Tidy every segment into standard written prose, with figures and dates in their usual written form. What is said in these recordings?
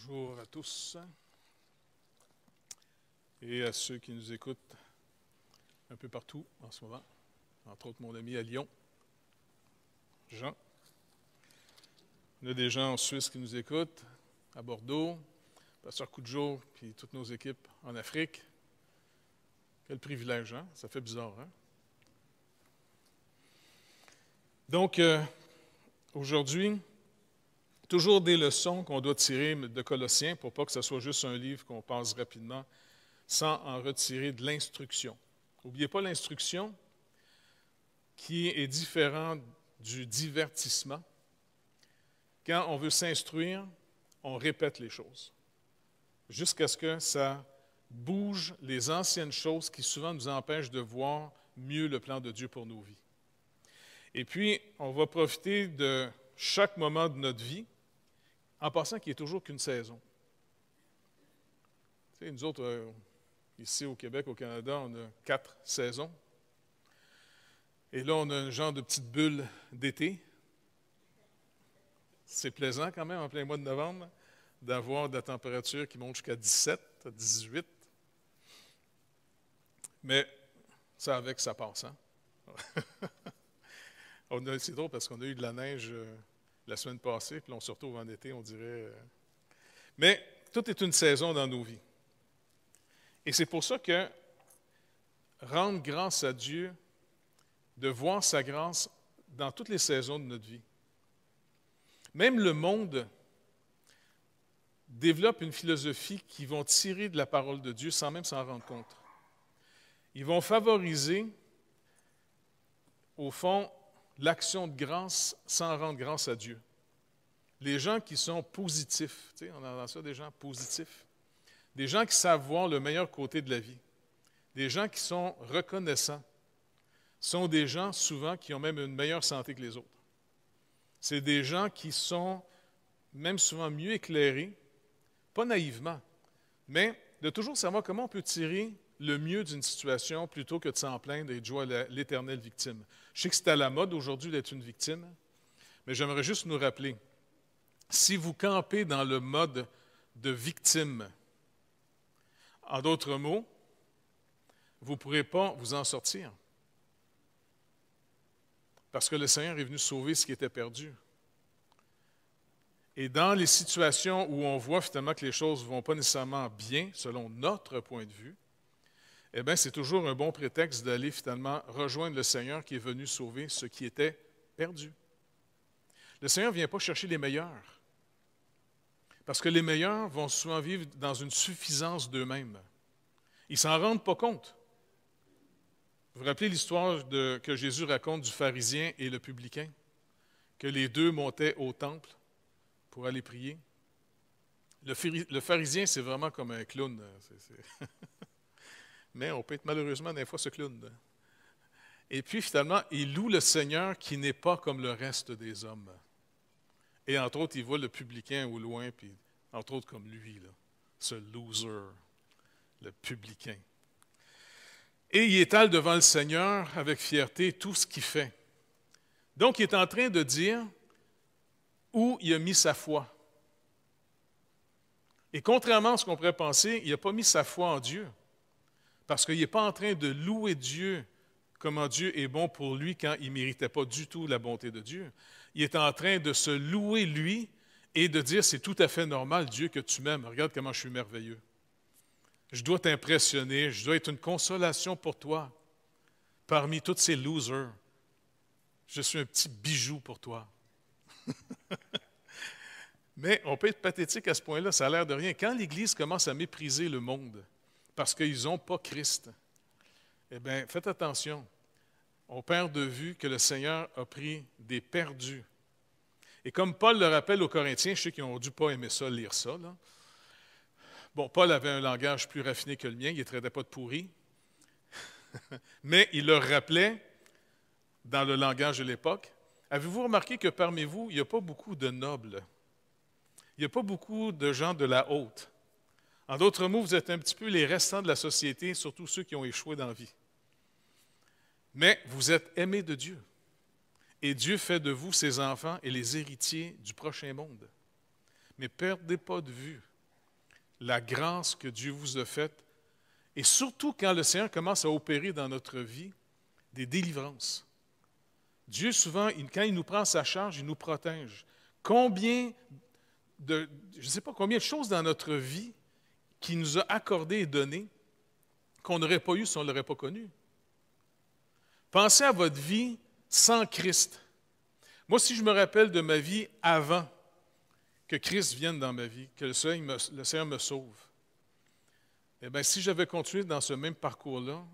Bonjour à tous et à ceux qui nous écoutent un peu partout en ce moment, entre autres mon ami à Lyon, Jean. Il y a des gens en Suisse qui nous écoutent, à Bordeaux, Pasteur Coudjour, puis toutes nos équipes en Afrique. Quel privilège, hein? Ça fait bizarre, hein? Donc, aujourd'hui, toujours des leçons qu'on doit tirer de Colossiens pour pas que ce soit juste un livre qu'on passe rapidement sans en retirer de l'instruction. N'oubliez pas l'instruction qui est différente du divertissement. Quand on veut s'instruire, on répète les choses jusqu'à ce que ça bouge les anciennes choses qui souvent nous empêchent de voir mieux le plan de Dieu pour nos vies. Et puis, on va profiter de chaque moment de notre vie en passant qu'il n'y a toujours qu'une saison. Tu sais, nous autres, ici au Québec, au Canada, on a 4 saisons. Et là, on a un genre de petite bulle d'été. C'est plaisant quand même, en plein mois de novembre, d'avoir de la température qui monte jusqu'à 17, 18. Mais ça avec, ça passe, hein? C'est drôle parce qu'on a eu de la neige la semaine passée, puis là, on se retrouve en été, on dirait. Mais tout est une saison dans nos vies. Et c'est pour ça que rendre grâce à Dieu, de voir sa grâce dans toutes les saisons de notre vie. Même le monde développe une philosophie qui vont tirer de la parole de Dieu sans même s'en rendre compte. Ils vont favoriser, au fond, l'action de grâce sans rendre grâce à Dieu. Les gens qui sont positifs, tu sais, on entend ça, des gens positifs, des gens qui savent voir le meilleur côté de la vie, des gens qui sont reconnaissants, sont des gens souvent qui ont même une meilleure santé que les autres. C'est des gens qui sont même souvent mieux éclairés, pas naïvement, mais de toujours savoir comment on peut tirer le mieux d'une situation plutôt que de s'en plaindre et de jouer à l'éternelle victime. Je sais que c'est à la mode aujourd'hui d'être une victime, mais j'aimerais juste nous rappeler, si vous campez dans le mode de victime, en d'autres mots, vous ne pourrez pas vous en sortir. Parce que le Seigneur est venu sauver ce qui était perdu. Et dans les situations où on voit finalement que les choses ne vont pas nécessairement bien, selon notre point de vue, eh bien, c'est toujours un bon prétexte d'aller finalement rejoindre le Seigneur qui est venu sauver ce qui était perdu. Le Seigneur ne vient pas chercher les meilleurs, parce que les meilleurs vont souvent vivre dans une suffisance d'eux-mêmes. Ils ne s'en rendent pas compte. Vous vous rappelez l'histoire que Jésus raconte du pharisien et le publicain, que les deux montaient au temple pour aller prier. Le pharisien, c'est vraiment comme un clown. Mais on peut être malheureusement des fois ce clown. Et puis finalement, il loue le Seigneur qui n'est pas comme le reste des hommes. Et entre autres, il voit le publicain au loin, puis entre autres comme lui, là, ce loser, le publicain. Et il étale devant le Seigneur avec fierté tout ce qu'il fait. Donc, il est en train de dire où il a mis sa foi. Et contrairement à ce qu'on pourrait penser, il n'a pas mis sa foi en Dieu. Parce qu'il n'est pas en train de louer Dieu comment Dieu est bon pour lui quand il ne méritait pas du tout la bonté de Dieu. Il est en train de se louer lui et de dire c'est tout à fait normal, Dieu, que tu m'aimes. Regarde comment je suis merveilleux. Je dois t'impressionner, je dois être une consolation pour toi. Parmi tous ces losers, je suis un petit bijou pour toi. Mais on peut être pathétique à ce point-là, ça a l'air de rien. Quand l'Église commence à mépriser le monde parce qu'ils n'ont pas Christ, eh bien, faites attention. On perd de vue que le Seigneur a pris des perdus. Et comme Paul le rappelle aux Corinthiens, je sais qu'ils n'ont dû pas aimer ça, lire ça, là. Bon, Paul avait un langage plus raffiné que le mien, il ne traitait pas de pourri. Mais il leur rappelait, dans le langage de l'époque, avez-vous remarqué que parmi vous, il n'y a pas beaucoup de nobles? Il n'y a pas beaucoup de gens de la haute. En d'autres mots, vous êtes un petit peu les restants de la société, surtout ceux qui ont échoué dans la vie. Mais vous êtes aimés de Dieu. Et Dieu fait de vous ses enfants et les héritiers du prochain monde. Mais ne perdez pas de vue la grâce que Dieu vous a faite, et surtout quand le Seigneur commence à opérer dans notre vie des délivrances. Dieu, souvent, quand il nous prend à sa charge, il nous protège. Je ne sais pas combien de choses dans notre vie qu'il nous a accordées et données qu'on n'aurait pas eu si on ne l'aurait pas connu. Pensez à votre vie sans Christ. Moi, si je me rappelle de ma vie avant que Christ vienne dans ma vie, que le Seigneur me sauve, eh bien, si j'avais continué dans ce même parcours-là,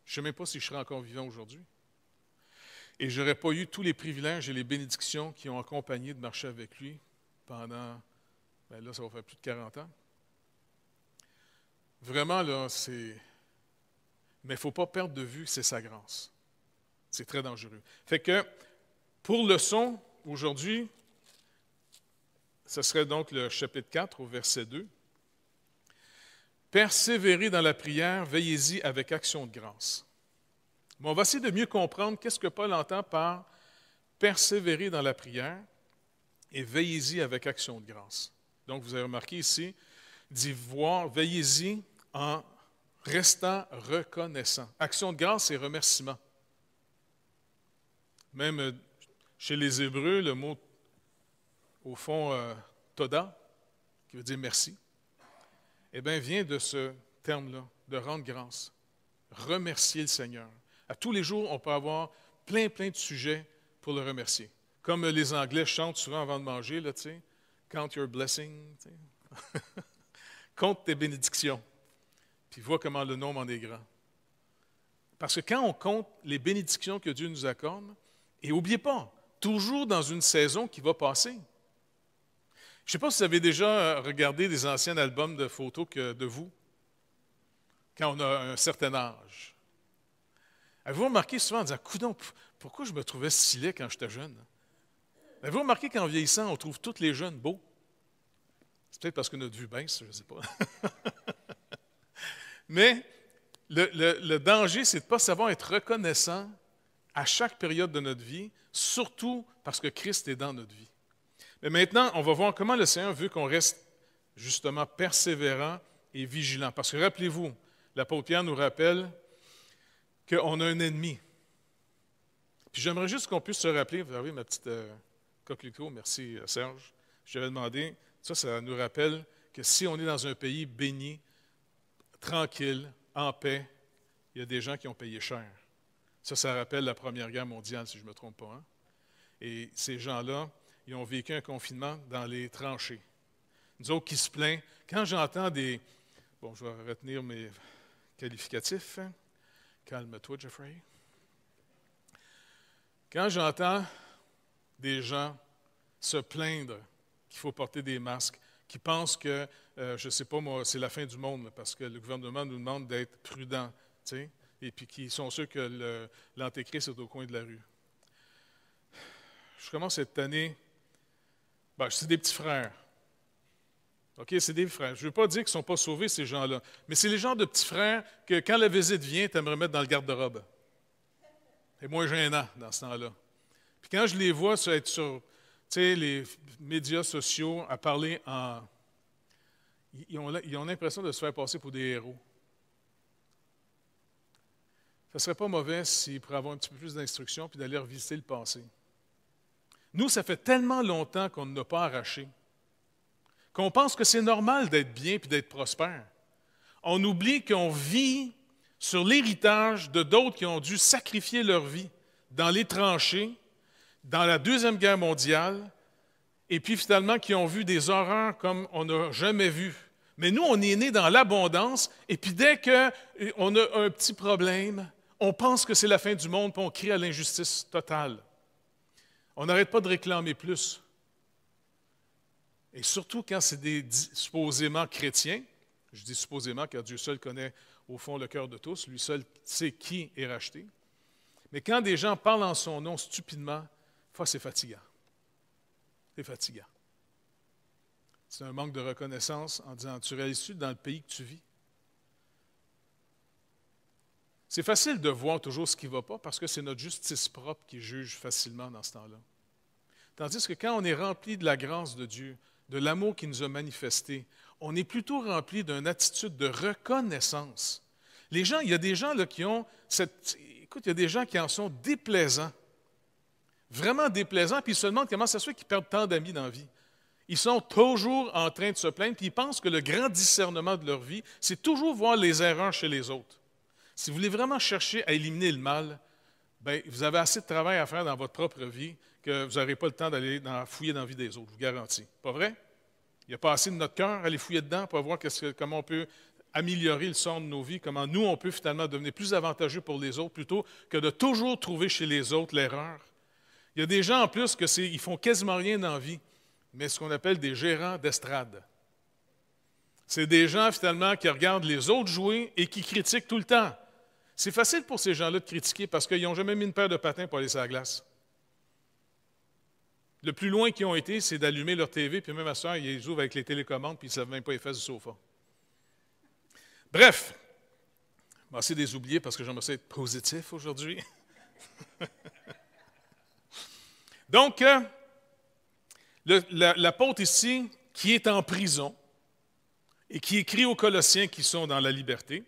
je ne sais même pas si je serais encore vivant aujourd'hui. Et je n'aurais pas eu tous les privilèges et les bénédictions qui ont accompagné de marcher avec lui pendant, là, ça va faire plus de 40 ans. Vraiment, là, c'est... Mais il ne faut pas perdre de vue que c'est sa grâce. C'est très dangereux. Fait que, pour le son, aujourd'hui, ce serait donc le chapitre 4 au verset 2. Persévérez dans la prière, veillez-y avec action de grâce. Mais on va essayer de mieux comprendre qu'est-ce que Paul entend par persévérer dans la prière et veillez-y avec action de grâce. Donc, vous avez remarqué ici, il dit veillez-y en restant reconnaissant. Action de grâce et remerciement. Même chez les Hébreux, le mot, au fond, toda, qui veut dire merci, eh bien, vient de ce terme-là, de rendre grâce, remercier le Seigneur. À tous les jours, on peut avoir plein de sujets pour le remercier. Comme les Anglais chantent souvent avant de manger, là, tu sais, count your blessing, tu sais. Compte tes bénédictions, puis vois comment le nombre en est grand. Parce que quand on compte les bénédictions que Dieu nous accorde, et n'oubliez pas, toujours dans une saison qui va passer. Je ne sais pas si vous avez déjà regardé des anciens albums de photos de vous, quand on a un certain âge. Avez-vous remarqué souvent en disant, coudonc, pourquoi je me trouvais si laid quand j'étais jeune? Avez-vous remarqué qu'en vieillissant, on trouve tous les jeunes beaux? C'est peut-être parce que notre vue baisse, je ne sais pas. Mais le danger, c'est de ne pas savoir être reconnaissant à chaque période de notre vie, surtout parce que Christ est dans notre vie. Mais maintenant, on va voir comment le Seigneur veut qu'on reste justement persévérant et vigilant. Parce que rappelez-vous, l'apôtre Pierre nous rappelle qu'on a un ennemi. Puis j'aimerais juste qu'on puisse se rappeler, vous avez ma petite coquelicot, merci Serge, je t'avais demandé, ça nous rappelle que si on est dans un pays béni, tranquille, en paix, il y a des gens qui ont payé cher. Ça rappelle la Première Guerre mondiale, si je ne me trompe pas. Hein? Et ces gens-là, ils ont vécu un confinement dans les tranchées. Nous autres qui se plaignent, quand j'entends des... Bon, je vais retenir mes qualificatifs. Calme-toi, Jeffrey. Quand j'entends des gens se plaindre qu'il faut porter des masques, qui pensent que, je ne sais pas moi, c'est la fin du monde, parce que le gouvernement nous demande d'être prudents, tu sais, et puis qui sont sûrs que l'Antéchrist est au coin de la rue. Je commence cette année... c'est des petits frères. OK, c'est des frères. Je ne veux pas dire qu'ils ne sont pas sauvés, ces gens-là. Mais c'est les genres de petits frères que quand la visite vient, tu aimerais mettre dans le garde-robe. C'est moins gênant dans ce temps-là. Puis quand je les vois être sur les médias sociaux à parler en... Ils ont l'impression de se faire passer pour des héros. Ça ne serait pas mauvais s'ils pourraient avoir un petit peu plus d'instruction puis d'aller revisiter le passé. Nous, ça fait tellement longtemps qu'on ne l'a pas arraché, qu'on pense que c'est normal d'être bien et d'être prospère. On oublie qu'on vit sur l'héritage de d'autres qui ont dû sacrifier leur vie dans les tranchées, dans la Deuxième Guerre mondiale, et puis finalement qui ont vu des horreurs comme on n'a jamais vu. Mais nous, on est nés dans l'abondance, et puis dès qu'on a un petit problème, on pense que c'est la fin du monde, puis on crie à l'injustice totale. On n'arrête pas de réclamer plus. Et surtout quand c'est des supposément chrétiens, je dis supposément car Dieu seul connaît au fond le cœur de tous, lui seul sait qui est racheté. Mais quand des gens parlent en son nom stupidement, c'est fatigant. C'est fatigant. C'est un manque de reconnaissance en disant, tu réalises-tu dans le pays que tu vis? C'est facile de voir toujours ce qui ne va pas parce que c'est notre justice propre qui juge facilement dans ce temps-là. Tandis que quand on est rempli de la grâce de Dieu, de l'amour qu'il nous a manifesté, on est plutôt rempli d'une attitude de reconnaissance. Les gens, il y a des gens là, qui ont cette... Écoute, il y a des gens qui en sont déplaisants, vraiment déplaisants, puis ils se demandent comment ça se fait qu'ils perdent tant d'amis dans la vie. Ils sont toujours en train de se plaindre, puis ils pensent que le grand discernement de leur vie, c'est toujours voir les erreurs chez les autres. Si vous voulez vraiment chercher à éliminer le mal, bien, vous avez assez de travail à faire dans votre propre vie que vous n'aurez pas le temps d'aller fouiller dans la vie des autres, je vous garantis. Pas vrai? Il n'y a pas assez de notre cœur à aller fouiller dedans pour voir comment on peut améliorer le sort de nos vies, comment nous, on peut finalement devenir plus avantageux pour les autres plutôt que de toujours trouver chez les autres l'erreur. Il y a des gens en plus ils font quasiment rien dans la vie, mais ce qu'on appelle des gérants d'estrade. C'est des gens finalement qui regardent les autres jouer et qui critiquent tout le temps. C'est facile pour ces gens-là de critiquer parce qu'ils n'ont jamais mis une paire de patins pour aller sur la glace. Le plus loin qu'ils ont été, c'est d'allumer leur TV, puis même à ce soir, ils les ouvrent avec les télécommandes, puis ils ne savent même pas les fesses du sofa. Bref, je vais essayer de les oublier parce que j'aimerais être positif aujourd'hui. Donc, l'apôtre ici, qui est en prison et qui écrit aux Colossiens qui sont dans la liberté,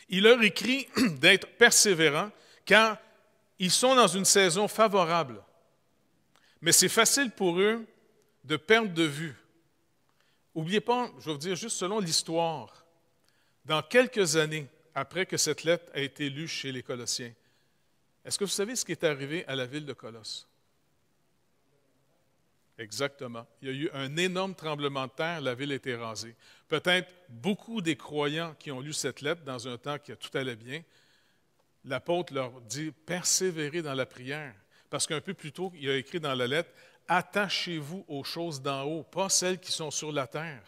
il leur écrit d'être persévérants car ils sont dans une saison favorable. Mais c'est facile pour eux de perdre de vue. N'oubliez pas, je vais vous dire juste selon l'histoire, dans quelques années après que cette lettre a été lue chez les Colossiens, est-ce que vous savez ce qui est arrivé à la ville de Colosse? Exactement. Il y a eu un énorme tremblement de terre, la ville a été rasée. Peut-être beaucoup des croyants qui ont lu cette lettre dans un temps que tout allait bien, l'apôtre leur dit « Persévérez dans la prière ». Parce qu'un peu plus tôt, il a écrit dans la lettre « Attachez-vous aux choses d'en haut, pas celles qui sont sur la terre.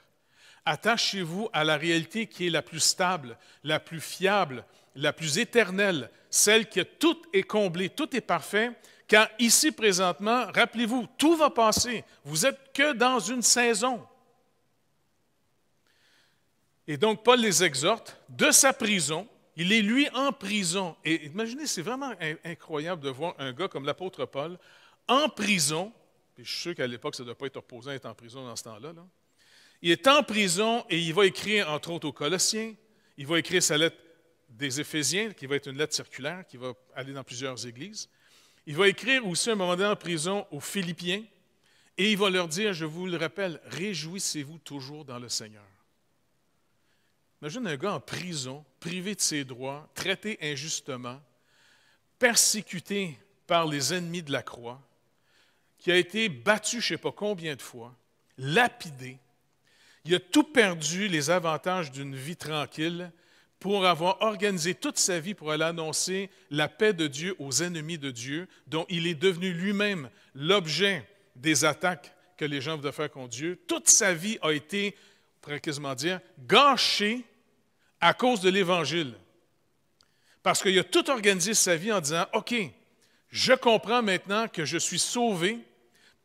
Attachez-vous à la réalité qui est la plus stable, la plus fiable, la plus éternelle, celle que tout est comblé, tout est parfait. Car ici, présentement, rappelez-vous, tout va passer. Vous n'êtes que dans une saison. » Et donc, Paul les exhorte de sa prison. Il est, lui, en prison. Et imaginez, c'est vraiment incroyable de voir un gars comme l'apôtre Paul en prison. Puis je suis sûr qu'à l'époque, ça ne doit pas être opposant à être en prison dans ce temps-là. Là. Il est en prison et il va écrire, entre autres, aux Colossiens. Il va écrire sa lettre des Éphésiens, qui va être une lettre circulaire, qui va aller dans plusieurs églises. Il va écrire aussi, à un moment donné, en prison, aux Philippiens. Et il va leur dire, je vous le rappelle, réjouissez-vous toujours dans le Seigneur. Imagine un gars en prison, privé de ses droits, traité injustement, persécuté par les ennemis de la croix, qui a été battu je ne sais pas combien de fois, lapidé. Il a tout perdu, les avantages d'une vie tranquille, pour avoir organisé toute sa vie pour aller annoncer la paix de Dieu aux ennemis de Dieu, dont il est devenu lui-même l'objet des attaques que les gens veulent faire contre Dieu. Toute sa vie a été, on pourrait quasiment dire, gâchée à cause de l'Évangile. Parce qu'il a tout organisé sa vie en disant, « OK, je comprends maintenant que je suis sauvé,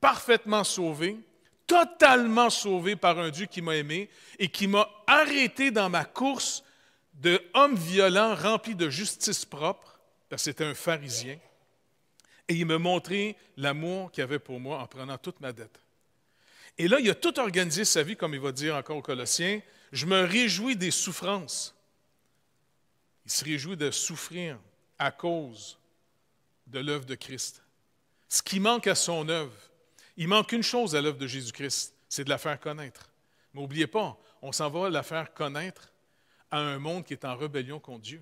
parfaitement sauvé, totalement sauvé par un Dieu qui m'a aimé et qui m'a arrêté dans ma course d'homme violent rempli de justice propre, parce que c'était un pharisien, et il m'a montré l'amour qu'il avait pour moi en prenant toute ma dette. » Et là, il a tout organisé sa vie, comme il va dire encore aux Colossiens, « Je me réjouis des souffrances. » Il se réjouit de souffrir à cause de l'œuvre de Christ. Ce qui manque à son œuvre, il manque une chose à l'œuvre de Jésus-Christ, c'est de la faire connaître. Mais n'oubliez pas, on s'en va la faire connaître à un monde qui est en rébellion contre Dieu.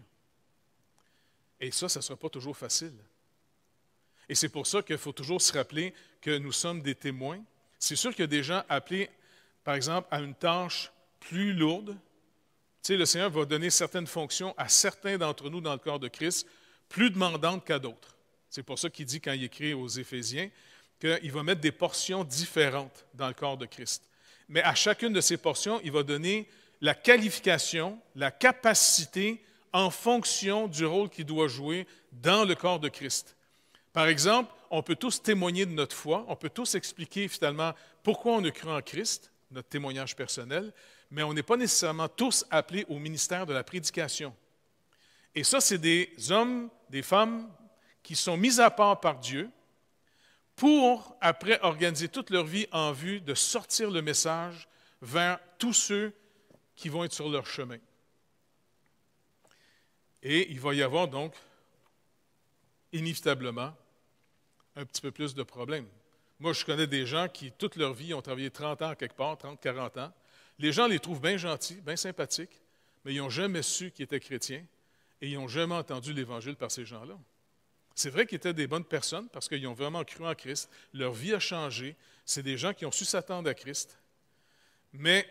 Et ça ne sera pas toujours facile. Et c'est pour ça qu'il faut toujours se rappeler que nous sommes des témoins. C'est sûr qu'il y a des gens appelés, par exemple, à une tâche plus lourde. Tu sais, le Seigneur va donner certaines fonctions à certains d'entre nous dans le corps de Christ, plus demandantes qu'à d'autres. C'est pour ça qu'il dit, quand il écrit aux Éphésiens, qu'il va mettre des portions différentes dans le corps de Christ. Mais à chacune de ces portions, il va donner la qualification, la capacité en fonction du rôle qu'il doit jouer dans le corps de Christ. Par exemple, on peut tous témoigner de notre foi, on peut tous expliquer finalement pourquoi on a cru en Christ, notre témoignage personnel, mais on n'est pas nécessairement tous appelés au ministère de la prédication. Et ça, c'est des hommes, des femmes qui sont mis à part par Dieu pour, après, organiser toute leur vie en vue de sortir le message vers tous ceux qui vont être sur leur chemin. Et il va y avoir donc, inévitablement, un petit peu plus de problèmes. Moi, je connais des gens qui, toute leur vie, ont travaillé 30 ans quelque part, 30, 40 ans. Les gens les trouvent bien gentils, bien sympathiques, mais ils n'ont jamais su qu'ils étaient chrétiens et ils n'ont jamais entendu l'Évangile par ces gens-là. C'est vrai qu'ils étaient des bonnes personnes parce qu'ils ont vraiment cru en Christ. Leur vie a changé. C'est des gens qui ont su s'attendre à Christ. Mais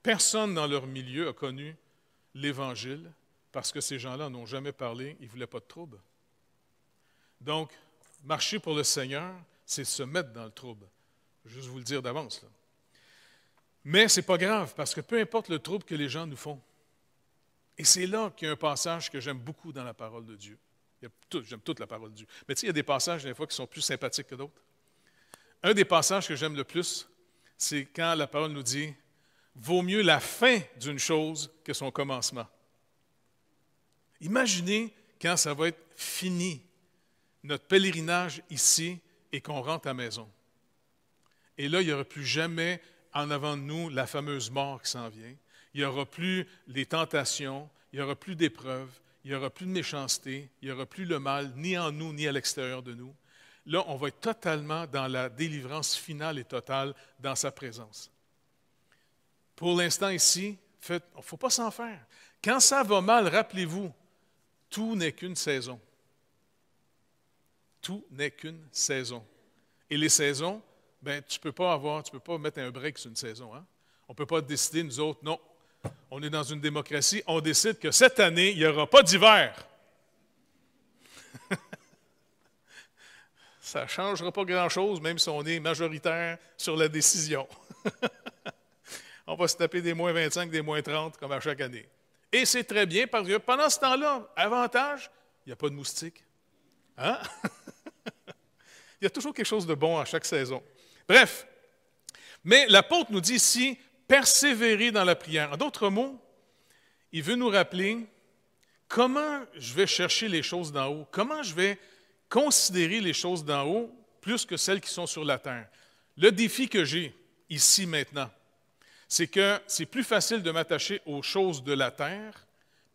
personne dans leur milieu a connu l'Évangile parce que ces gens-là n'ont jamais parlé. Ils ne voulaient pas de trouble. Donc, marcher pour le Seigneur, c'est se mettre dans le trouble. Je vais juste vous le dire d'avance, là. Mais ce n'est pas grave, parce que peu importe le trouble que les gens nous font. Et c'est là qu'il y a un passage que j'aime beaucoup dans la parole de Dieu. J'aime toute la parole de Dieu. Mais tu sais, il y a des passages, des fois, qui sont plus sympathiques que d'autres. Un des passages que j'aime le plus, c'est quand la parole nous dit « Vaut mieux la fin d'une chose que son commencement ». Imaginez quand ça va être fini, notre pèlerinage ici, et qu'on rentre à la maison. Et là, il n'y aura plus jamais en avant de nous la fameuse mort qui s'en vient. Il n'y aura plus les tentations, il n'y aura plus d'épreuves, il n'y aura plus de méchanceté, il n'y aura plus le mal, ni en nous, ni à l'extérieur de nous. Là, on va être totalement dans la délivrance finale et totale dans sa présence. Pour l'instant ici, il ne faut pas s'en faire. Quand ça va mal, rappelez-vous, tout n'est qu'une saison. Tout n'est qu'une saison. Et les saisons, ben, tu ne peux pas mettre un break sur une saison. Hein? On ne peut pas décider, nous autres, non. On est dans une démocratie, on décide que cette année, il n'y aura pas d'hiver. Ça ne changera pas grand-chose, même si on est majoritaire sur la décision. On va se taper des moins 25, des moins 30, comme à chaque année. Et c'est très bien, parce que pendant ce temps-là, avantage, il n'y a pas de moustiques. Hein? Il y a toujours quelque chose de bon à chaque saison. Bref, mais l'apôtre nous dit ici, persévérer dans la prière. En d'autres mots, il veut nous rappeler comment je vais chercher les choses d'en haut, comment je vais considérer les choses d'en haut plus que celles qui sont sur la terre. Le défi que j'ai ici maintenant, c'est que c'est plus facile de m'attacher aux choses de la terre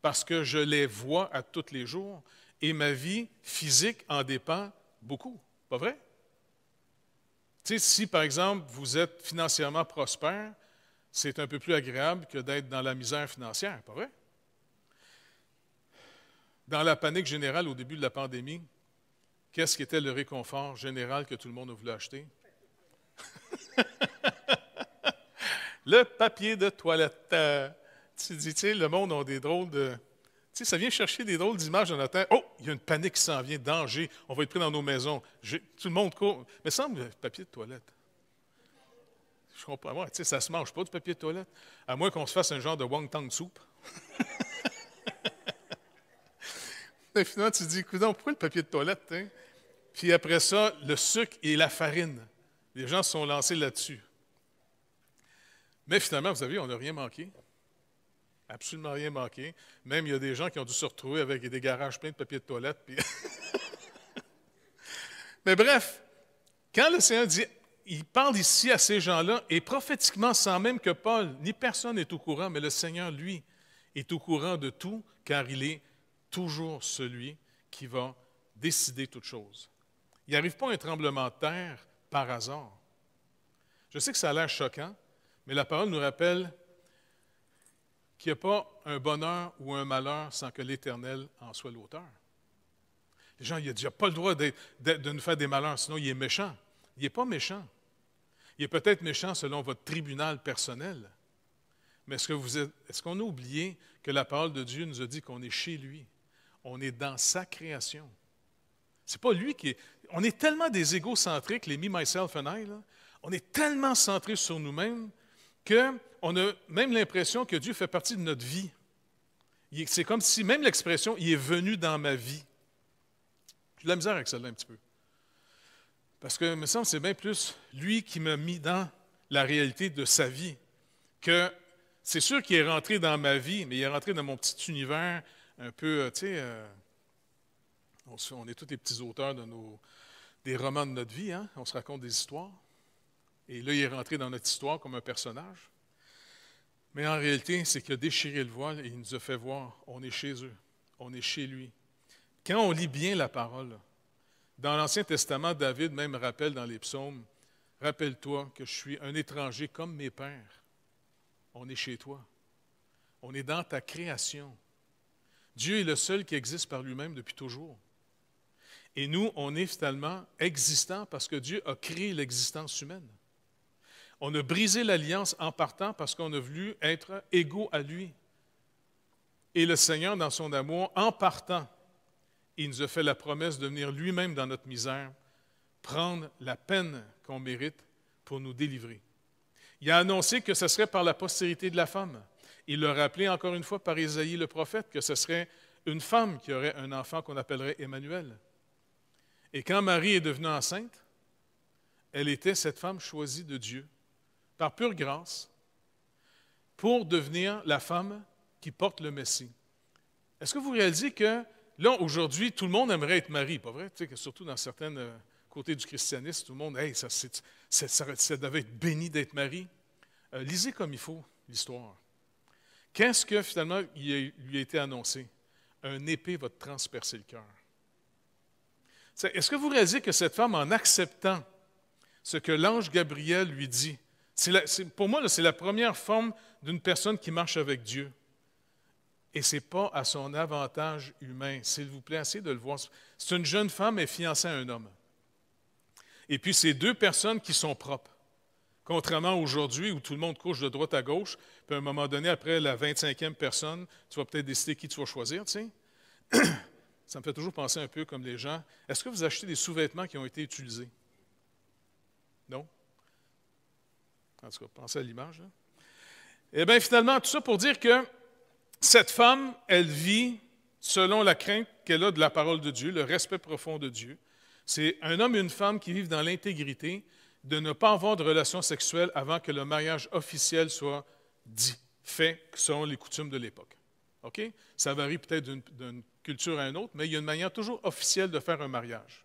parce que je les vois à tous les jours et ma vie physique en dépend beaucoup. Pas vrai? Tu sais, si, par exemple, vous êtes financièrement prospère, c'est un peu plus agréable que d'être dans la misère financière, pas vrai? Dans la panique générale au début de la pandémie, qu'est-ce qui était le réconfort général que tout le monde a voulu acheter? Le papier de toilette. Tu dis, tu sais, le monde a des drôles de... Tu sais, ça vient chercher des drôles d'images dans notre temps. Oh, il y a une panique qui s'en vient, danger, on va être pris dans nos maisons. Tout le monde court. Mais il semble le papier de toilette. Je comprends. Ouais, tu sais, ça ne se mange pas du papier de toilette. À moins qu'on se fasse un genre de wonton soup. Et finalement, tu te dis, coudonc, pourquoi le papier de toilette? Hein? Puis après ça, le sucre et la farine. Les gens se sont lancés là-dessus. Mais finalement, vous savez, on n'a rien manqué. Absolument rien manqué. Même, il y a des gens qui ont dû se retrouver avec des garages pleins de papier de toilette. Puis... Mais bref, quand le Seigneur dit, il parle ici à ces gens-là, et prophétiquement, sans même que Paul, ni personne n'est au courant, mais le Seigneur, lui, est au courant de tout, car il est toujours celui qui va décider toutes choses. Il n'arrive pas un tremblement de terre par hasard. Je sais que ça a l'air choquant, mais la parole nous rappelle qu'il n'y a pas un bonheur ou un malheur sans que l'Éternel en soit l'auteur. Les gens, il n'a pas le droit de nous faire des malheurs, sinon il est méchant. Il n'est pas méchant. Il est peut-être méchant selon votre tribunal personnel. Mais est-ce qu'on a oublié que la parole de Dieu nous a dit qu'on est chez lui? On est dans sa création. C'est pas lui qui est... On est tellement des égocentriques, les me, myself and I, là. On est tellement centrés sur nous-mêmes qu'on a même l'impression que Dieu fait partie de notre vie. C'est comme si, même l'expression « il est venu dans ma vie », j'ai de la misère avec celle-là un petit peu. Parce que, il me semble, c'est bien plus lui qui m'a mis dans la réalité de sa vie. Que c'est sûr qu'il est rentré dans ma vie, mais il est rentré dans mon petit univers un peu, tu sais, on est tous les petits auteurs de des romans de notre vie, hein? On se raconte des histoires. Et là, il est rentré dans notre histoire comme un personnage. Mais en réalité, c'est qu'il a déchiré le voile et il nous a fait voir, on est chez eux, on est chez lui. Quand on lit bien la parole, dans l'Ancien Testament, David même rappelle dans les psaumes, « Rappelle-toi que je suis un étranger comme mes pères. On est chez toi. On est dans ta création. Dieu est le seul qui existe par lui-même depuis toujours. Et nous, on est finalement existants parce que Dieu a créé l'existence humaine. On a brisé l'alliance en partant parce qu'on a voulu être égaux à lui. Et le Seigneur, dans son amour, en partant, il nous a fait la promesse de venir lui-même dans notre misère, prendre la peine qu'on mérite pour nous délivrer. Il a annoncé que ce serait par la postérité de la femme. Il l'a rappelé encore une fois par Isaïe le prophète que ce serait une femme qui aurait un enfant qu'on appellerait Emmanuel. Et quand Marie est devenue enceinte, elle était cette femme choisie de Dieu, par pure grâce, pour devenir la femme qui porte le Messie. Est-ce que vous réalisez que, là, aujourd'hui, tout le monde aimerait être Marie, pas vrai? Tu sais, que surtout dans certains côtés du christianisme, tout le monde, hey, ça devait être béni d'être Marie. Lisez comme il faut l'histoire. Qu'est-ce que, finalement, lui a été annoncé? Un épée va te transpercer le cœur. Est-ce que vous réalisez que cette femme, en acceptant ce que l'ange Gabriel lui dit, pour moi, c'est la première forme d'une personne qui marche avec Dieu. Et ce n'est pas à son avantage humain. S'il vous plaît, essayez de le voir. C'est une jeune femme et fiancée à un homme. Et puis, c'est deux personnes qui sont propres. Contrairement à aujourd'hui, où tout le monde couche de droite à gauche, puis à un moment donné, après la 25e personne, tu vas peut-être décider qui tu vas choisir, tu sais. Ça me fait toujours penser un peu comme les gens. Est-ce que vous achetez des sous-vêtements qui ont été utilisés? Non? En tout cas, pensez à l'image. Là. Eh bien, finalement, tout ça pour dire que cette femme, elle vit selon la crainte qu'elle a de la parole de Dieu, le respect profond de Dieu. C'est un homme et une femme qui vivent dans l'intégrité de ne pas avoir de relations sexuelles avant que le mariage officiel soit dit, fait, selon les coutumes de l'époque. OK? Ça varie peut-être d'une culture à une autre, mais il y a une manière toujours officielle de faire un mariage.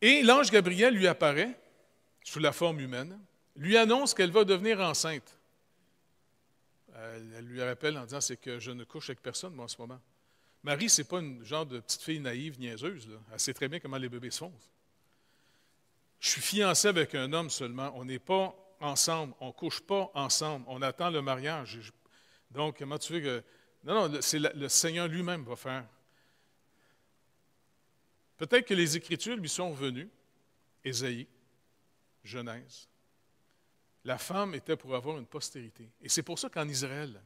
Et l'ange Gabriel lui apparaît, sous la forme humaine, lui annonce qu'elle va devenir enceinte. Elle lui rappelle en disant, c'est que je ne couche avec personne, moi, en ce moment. Marie, ce n'est pas une genre de petite fille naïve, niaiseuse. Là. Elle sait très bien comment les bébés se font. Je suis fiancé avec un homme seulement. On n'est pas ensemble. On ne couche pas ensemble. On attend le mariage. Donc, comment tu veux que... Non, c'est le Seigneur lui-même va faire. Peut-être que les Écritures lui sont venues. Ésaïe, Genèse. La femme était pour avoir une postérité. Et c'est pour ça qu'en Israël,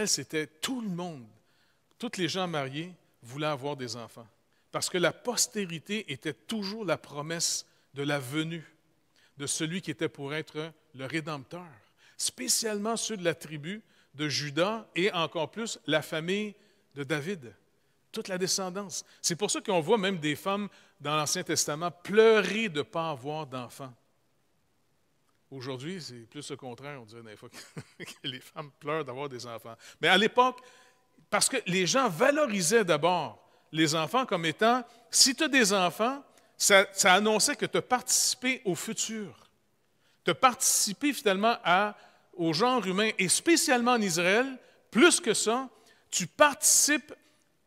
c'était tout le monde, tous les gens mariés voulaient avoir des enfants. Parce que la postérité était toujours la promesse de la venue de celui qui était pour être le Rédempteur. Spécialement ceux de la tribu de Juda et encore plus la famille de David, toute la descendance. C'est pour ça qu'on voit même des femmes dans l'Ancien Testament pleurer de ne pas avoir d'enfants. Aujourd'hui, c'est plus le contraire, on dirait des fois que les femmes pleurent d'avoir des enfants. Mais à l'époque, parce que les gens valorisaient d'abord les enfants comme étant, si tu as des enfants, ça annonçait que tu as participé au futur. Tu as participé finalement au genre humain, et spécialement en Israël, plus que ça, tu participes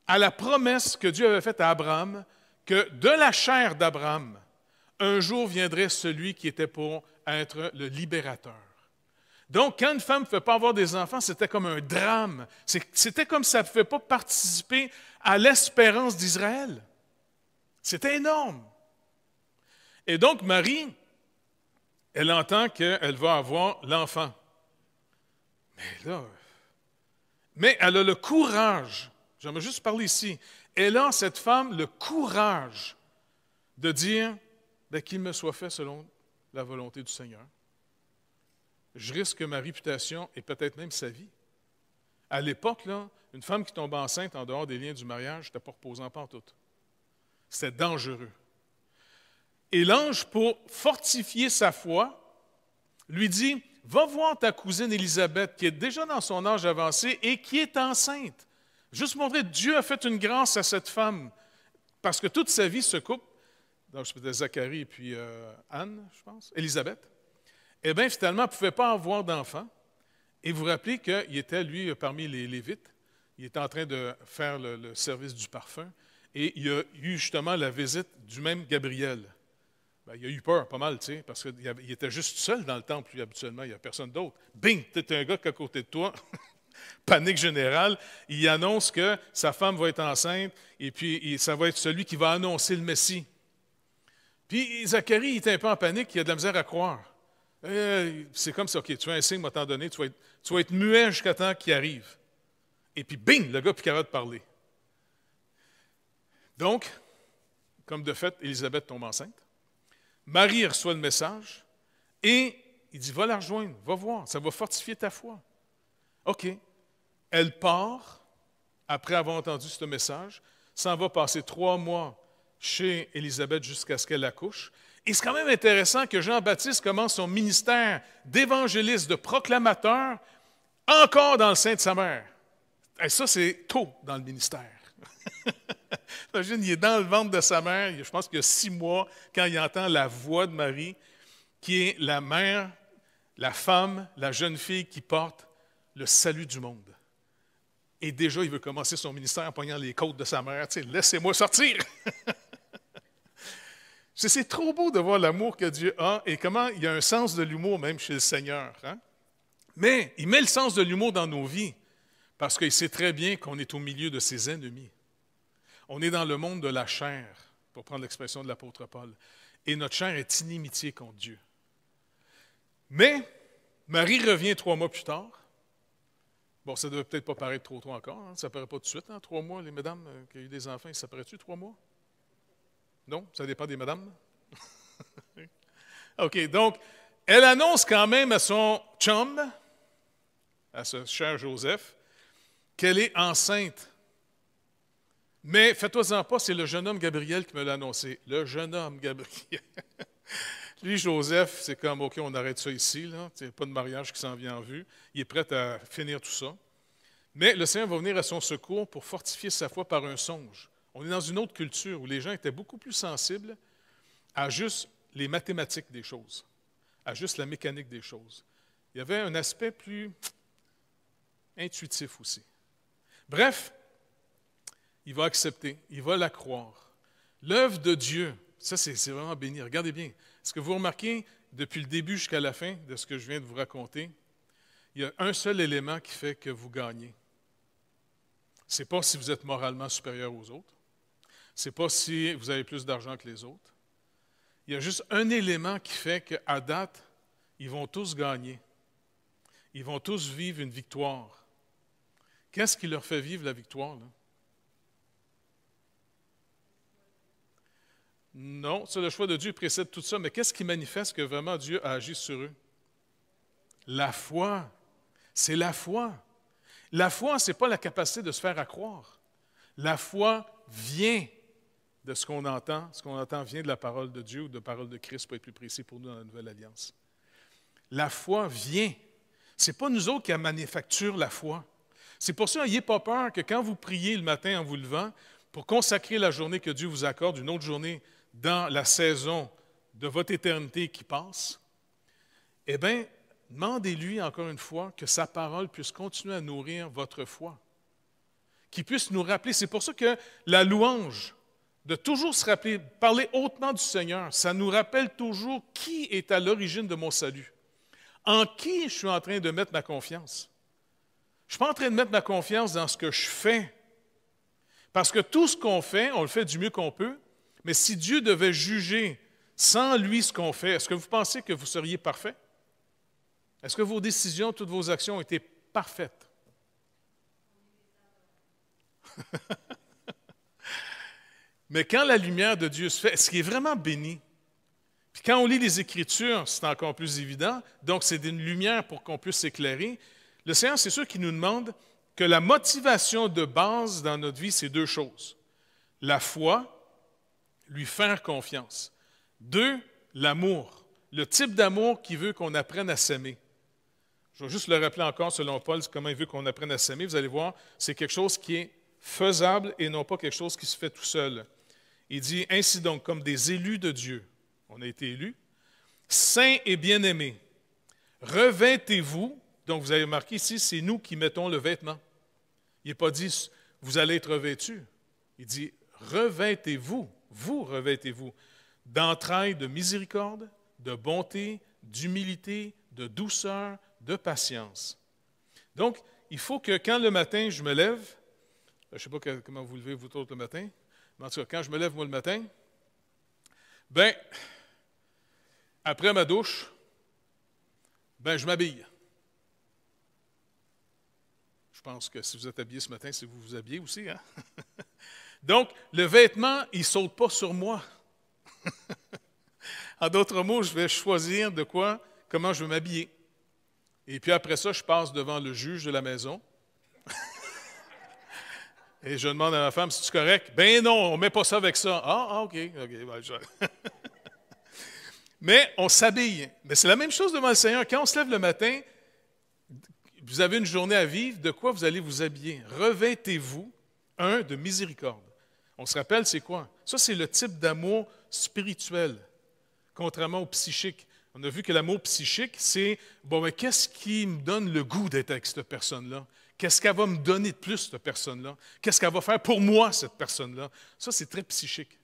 à la promesse que Dieu avait faite à Abraham, que de la chair d'Abraham, un jour viendrait celui qui était pour être le libérateur. Donc, quand une femme ne pouvait pas avoir des enfants, c'était comme un drame. C'était comme si elle ne pouvait pas participer à l'espérance d'Israël. C'était énorme. Et donc, Marie, elle entend qu'elle va avoir l'enfant. Mais elle a le courage, j'aimerais juste parler ici, elle a, cette femme, le courage de dire qu'il me soit fait selon la volonté du Seigneur. Je risque ma réputation et peut-être même sa vie. À l'époque, là, une femme qui tombe enceinte en dehors des liens du mariage, n'était pas reposant pantoute. C'était dangereux. Et l'ange, pour fortifier sa foi, lui dit, « Va voir ta cousine Élisabeth, qui est déjà dans son âge avancé et qui est enceinte. » Juste montrer, Dieu a fait une grâce à cette femme, parce que toute sa vie, ce couple, donc c'était Zacharie et puis Anne, je pense, Élisabeth, eh bien, finalement, elle ne pouvait pas avoir d'enfant. Et vous vous rappelez qu'il était, lui, parmi les Lévites. Il était en train de faire le service du parfum. Et il a eu justement la visite du même Gabriel. Ben, il a eu peur pas mal, tu sais, parce qu'il était juste seul dans le temple, lui, habituellement. Il n'y a personne d'autre. Bing, tu es un gars qui est à côté de toi. Panique générale. Il annonce que sa femme va être enceinte et puis ça va être celui qui va annoncer le Messie. Puis Zacharie, il est un peu en panique, il a de la misère à croire. C'est comme ça, OK, tu as un signe, m'a t'en donné, tu vas être muet jusqu'à temps qu'il arrive. Et puis, bing, le gars n'est plus capable de parler. Donc, comme de fait, Élisabeth tombe enceinte. Marie reçoit le message et il dit, va la rejoindre, va voir, ça va fortifier ta foi. OK. Elle part, après avoir entendu ce message, s'en va passer 3 mois chez Élisabeth jusqu'à ce qu'elle accouche. Et c'est quand même intéressant que Jean-Baptiste commence son ministère d'évangéliste, de proclamateur, encore dans le sein de sa mère. Et ça, c'est tôt dans le ministère. Imagine, il est dans le ventre de sa mère, je pense qu'il y a 6 mois, quand il entend la voix de Marie, qui est la mère, la femme, la jeune fille qui porte le salut du monde. Et déjà, il veut commencer son ministère en pognant les côtes de sa mère. Tu sais, laissez-moi sortir! C'est trop beau de voir l'amour que Dieu a et comment il y a un sens de l'humour même chez le Seigneur. Hein? Mais il met le sens de l'humour dans nos vies parce qu'il sait très bien qu'on est au milieu de ses ennemis. On est dans le monde de la chair, pour prendre l'expression de l'apôtre Paul. Et notre chair est inimitié contre Dieu. Mais Marie revient 3 mois plus tard. Bon, ça ne devait peut-être pas paraître trop tôt encore. Hein? Ça ne paraît pas tout de suite. Hein? 3 mois, les mesdames qui ont eu des enfants, ça paraît-tu 3 mois? Non? Ça dépend des madames? OK, donc, elle annonce quand même à son chum, à ce cher Joseph, qu'elle est enceinte. Mais faites-toi-en pas, c'est le jeune homme Gabriel qui me l'a annoncé. Le jeune homme Gabriel. Lui, Joseph, c'est comme, OK, on arrête ça ici. Il n'y a pas de mariage qui s'en vient en vue. Il est prêt à finir tout ça. Mais le Seigneur va venir à son secours pour fortifier sa foi par un songe. On est dans une autre culture où les gens étaient beaucoup plus sensibles à juste les mathématiques des choses, à juste la mécanique des choses. Il y avait un aspect plus intuitif aussi. Bref, il va accepter, il va la croire. L'œuvre de Dieu, ça c'est vraiment béni. Regardez bien. Est-ce que vous remarquez, depuis le début jusqu'à la fin de ce que je viens de vous raconter, il y a un seul élément qui fait que vous gagnez. Ce n'est pas si vous êtes moralement supérieur aux autres. Ce n'est pas si vous avez plus d'argent que les autres. Il y a juste un élément qui fait qu'à date, ils vont tous gagner. Ils vont tous vivre une victoire. Qu'est-ce qui leur fait vivre la victoire, là? Non, c'est le choix de Dieu précède tout ça, mais qu'est-ce qui manifeste que vraiment Dieu a agi sur eux? La foi. C'est la foi. La foi, ce n'est pas la capacité de se faire accroire. La foi vient de ce qu'on entend. Ce qu'on entend vient de la parole de Dieu ou de la parole de Christ, pour être plus précis pour nous dans la Nouvelle Alliance. La foi vient. Ce n'est pas nous autres qui manufacturons la foi. C'est pour ça, n'ayez pas peur que quand vous priez le matin en vous levant, pour consacrer la journée que Dieu vous accorde, une autre journée dans la saison de votre éternité qui passe, eh bien, demandez-lui encore une fois que sa parole puisse continuer à nourrir votre foi, qu'il puisse nous rappeler. C'est pour ça que la louange, de toujours se rappeler, parler hautement du Seigneur, ça nous rappelle toujours qui est à l'origine de mon salut. En qui je suis en train de mettre ma confiance? Je ne suis pas en train de mettre ma confiance dans ce que je fais. Parce que tout ce qu'on fait, on le fait du mieux qu'on peut, mais si Dieu devait juger sans lui ce qu'on fait, est-ce que vous pensez que vous seriez parfait? Est-ce que vos décisions, toutes vos actions ont été parfaites? Mais quand la lumière de Dieu se fait, ce qui est vraiment béni, puis quand on lit les Écritures, c'est encore plus évident, donc c'est une lumière pour qu'on puisse s'éclairer. Le Seigneur, c'est sûr qu'il nous demande que la motivation de base dans notre vie, c'est 2 choses. La foi, lui faire confiance. 2, l'amour. Le type d'amour qui veut qu'on apprenne à s'aimer. Je vais juste le rappeler encore, selon Paul, comment il veut qu'on apprenne à s'aimer. Vous allez voir, c'est quelque chose qui est faisable et non pas quelque chose qui se fait tout seul. Il dit, ainsi donc, comme des élus de Dieu, on a été élus, saints et bien-aimés, revêtez-vous. Donc, vous avez remarqué ici, c'est nous qui mettons le vêtement. Il n'est pas dit, vous allez être revêtus. Il dit, revêtez-vous, vous revêtez-vous, d'entrailles de miséricorde, de bonté, d'humilité, de douceur, de patience. Donc, il faut que quand le matin, je me lève, je ne sais pas comment vous levez vous autres le matin, mais en tout cas, quand je me lève moi le matin, bien, après ma douche, bien, je m'habille. Je pense que si vous êtes habillé ce matin, c'est que vous vous habillez aussi, hein? Donc, le vêtement, il ne saute pas sur moi. En d'autres mots, je vais choisir de quoi, comment je vais m'habiller. Et puis après ça, je passe devant le juge de la maison. Et je demande à ma femme, si c'est correct? Ben non, on ne met pas ça avec ça. Ah OK. Ben, mais on s'habille. Mais c'est la même chose devant le Seigneur. Quand on se lève le matin, vous avez une journée à vivre, de quoi vous allez vous habiller? Revêtez-vous, de miséricorde. On se rappelle, c'est quoi? Ça, c'est le type d'amour spirituel, contrairement au psychique. On a vu que l'amour psychique, c'est, bon, mais qu'est-ce qui me donne le goût d'être avec cette personne-là? Qu'est-ce qu'elle va me donner de plus, cette personne-là? Qu'est-ce qu'elle va faire pour moi, cette personne-là? Ça, c'est très psychique.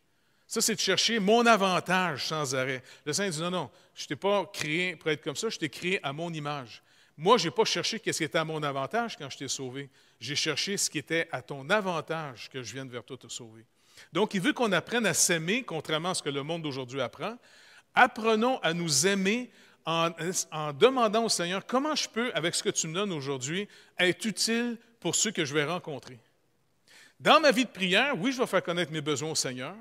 Ça, c'est de chercher mon avantage sans arrêt. Le Seigneur dit, non, je ne t'ai pas créé pour être comme ça, je t'ai créé à mon image. Moi, je n'ai pas cherché ce qui était à mon avantage quand je t'ai sauvé. J'ai cherché ce qui était à ton avantage que je vienne vers toi te sauver. Donc, il veut qu'on apprenne à s'aimer, contrairement à ce que le monde d'aujourd'hui apprend. Apprenons à nous aimer en demandant au Seigneur, comment je peux, avec ce que tu me donnes aujourd'hui, être utile pour ceux que je vais rencontrer. Dans ma vie de prière, oui, je vais faire connaître mes besoins au Seigneur,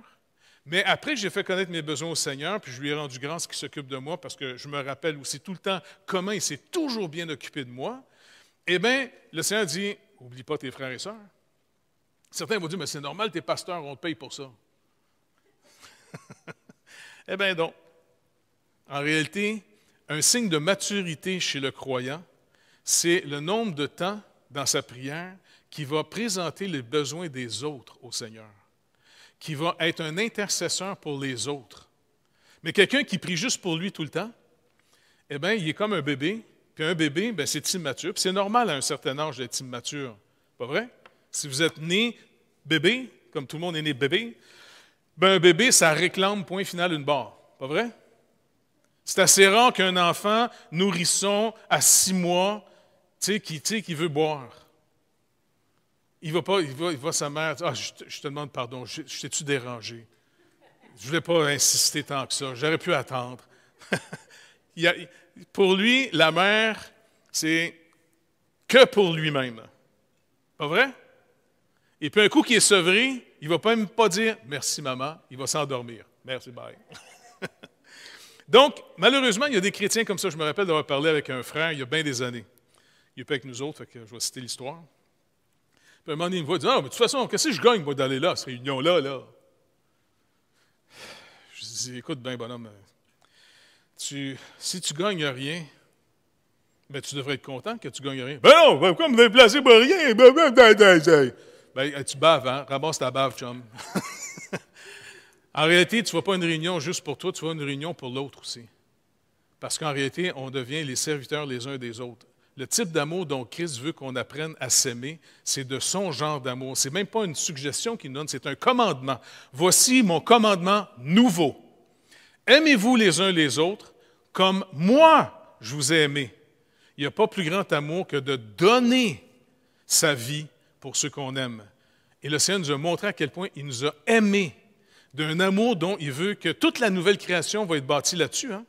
mais après que j'ai fait connaître mes besoins au Seigneur, puis je lui ai rendu grâce qu'il s'occupe de moi, parce que je me rappelle aussi tout le temps comment il s'est toujours bien occupé de moi, eh bien, le Seigneur dit, oublie pas tes frères et sœurs. Certains vont dire, mais c'est normal, tes pasteurs, on te paye pour ça. Eh bien, donc, en réalité, un signe de maturité chez le croyant, c'est le nombre de temps dans sa prière qui va présenter les besoins des autres au Seigneur, qui va être un intercesseur pour les autres. Mais quelqu'un qui prie juste pour lui tout le temps, eh bien, il est comme un bébé, puis un bébé, bien, c'est immature, puis c'est normal à un certain âge d'être immature, pas vrai? Si vous êtes né bébé, comme tout le monde est né bébé, bien, un bébé, ça réclame, point final, une barre, pas vrai? C'est assez rare qu'un enfant nourrisson à 6 mois, qui veut boire. Il va sa mère, « Ah, je te demande pardon, je t'ai-tu dérangé? Je ne voulais pas insister tant que ça, j'aurais pu attendre. » Pour lui, la mère, c'est que pour lui-même. Pas vrai? Et puis un coup qu'il est sevré, il ne va même pas dire « Merci maman », il va s'endormir. « Merci, bye. » Donc, malheureusement, il y a des chrétiens comme ça. Je me rappelle d'avoir parlé avec un frère il y a bien des années. Il n'est pas avec nous autres, fait que je vais citer l'histoire. Puis à un moment donné, il me voit, il dit, « Ah, mais de toute façon, qu'est-ce que je gagne, moi, d'aller là, cette réunion-là, là? » Je dis, « Écoute, bien, bonhomme, si tu ne gagnes rien, ben, tu devrais être content que tu ne gagnes rien. »« Ben non, pourquoi me déplacer pour rien? Ben, tu baves, hein? Ramasse ta bave, chum. » En réalité, tu ne vas pas à une réunion juste pour toi, tu vas à une réunion pour l'autre aussi. Parce qu'en réalité, on devient les serviteurs les uns des autres. Le type d'amour dont Christ veut qu'on apprenne à s'aimer, c'est de son genre d'amour. Ce n'est même pas une suggestion qu'il nous donne, c'est un commandement. Voici mon commandement nouveau. Aimez-vous les uns les autres comme moi je vous ai aimé. Il n'y a pas plus grand amour que de donner sa vie pour ceux qu'on aime. Et le Seigneur nous a montré à quel point il nous a aimés d'un amour dont il veut que toute la nouvelle création va être bâtie là-dessus. Hein?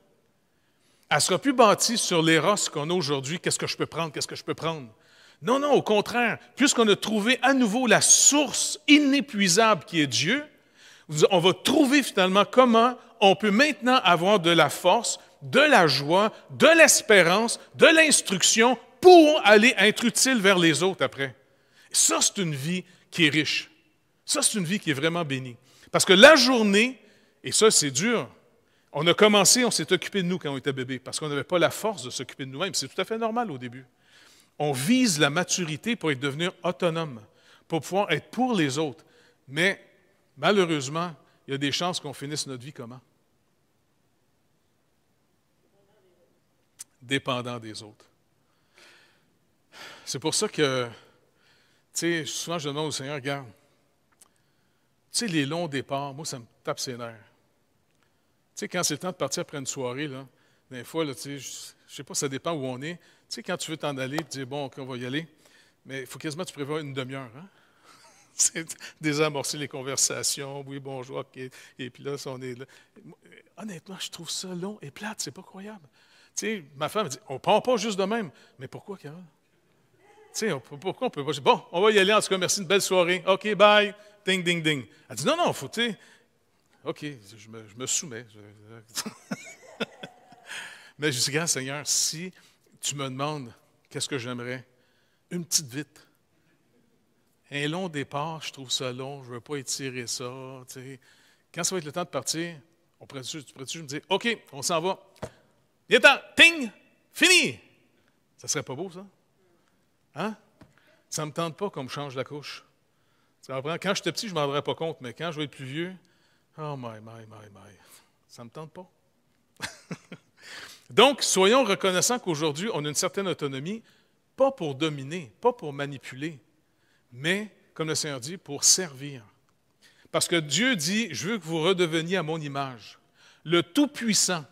Elle ne sera plus bâtie sur l'éros qu'on a aujourd'hui. Qu'est-ce que je peux prendre? Qu'est-ce que je peux prendre? Non, non, au contraire. Puisqu'on a trouvé à nouveau la source inépuisable qui est Dieu, on va trouver finalement comment on peut maintenant avoir de la force, de la joie, de l'espérance, de l'instruction pour aller être utile vers les autres après. Ça, c'est une vie qui est riche. Ça, c'est une vie qui est vraiment bénie. Parce que la journée, et ça, c'est dur, on a commencé, on s'est occupé de nous quand on était bébé, parce qu'on n'avait pas la force de s'occuper de nous-mêmes. C'est tout à fait normal au début. On vise la maturité pour devenir autonome, pour pouvoir être pour les autres. Mais malheureusement, il y a des chances qu'on finisse notre vie comment? Dépendant des autres. C'est pour ça que, tu sais, souvent je demande au Seigneur, regarde, tu sais, les longs départs, moi, ça me tape ses nerfs. Tu sais, quand c'est le temps de partir après une soirée, là, des fois, là, tu sais, je ne sais pas, ça dépend où on est. Tu sais, quand tu veux t'en aller, tu dis, bon, OK, on va y aller, mais il faut quasiment que tu prévois une demi-heure, hein? C'est désamorcer les conversations, oui, bonjour, OK, et puis là, on est là. Honnêtement, je trouve ça long et plate, c'est pas croyable. Tu sais, ma femme me dit, on ne part pas juste de même. Mais pourquoi, Carole? Tu sais, pourquoi on peut pas dire, bon, on va y aller, en tout cas, merci, une belle soirée, OK, bye, ding, ding, ding. Elle dit, non, non, faut, tu sais, OK, je me soumets. Mais je dis, grand Seigneur, si tu me demandes qu'est-ce que j'aimerais, une petite vite. Un long départ, je trouve ça long, je ne veux pas étirer ça. Tu sais. Quand ça va être le temps de partir, tu pourrais-tu me dire, OK, on s'en va. Il est temps, ting, fini. Ça serait pas beau, ça? Hein? Ça ne me tente pas qu'on me change la couche. Quand j'étais petit, je ne m'en rendrais pas compte, mais quand je vais être plus vieux, oh my. Ça ne me tente pas. Donc, soyons reconnaissants qu'aujourd'hui, on a une certaine autonomie, pas pour dominer, pas pour manipuler, mais, comme le Seigneur dit, pour servir. Parce que Dieu dit, je veux que vous redeveniez à mon image. Le Tout-Puissant,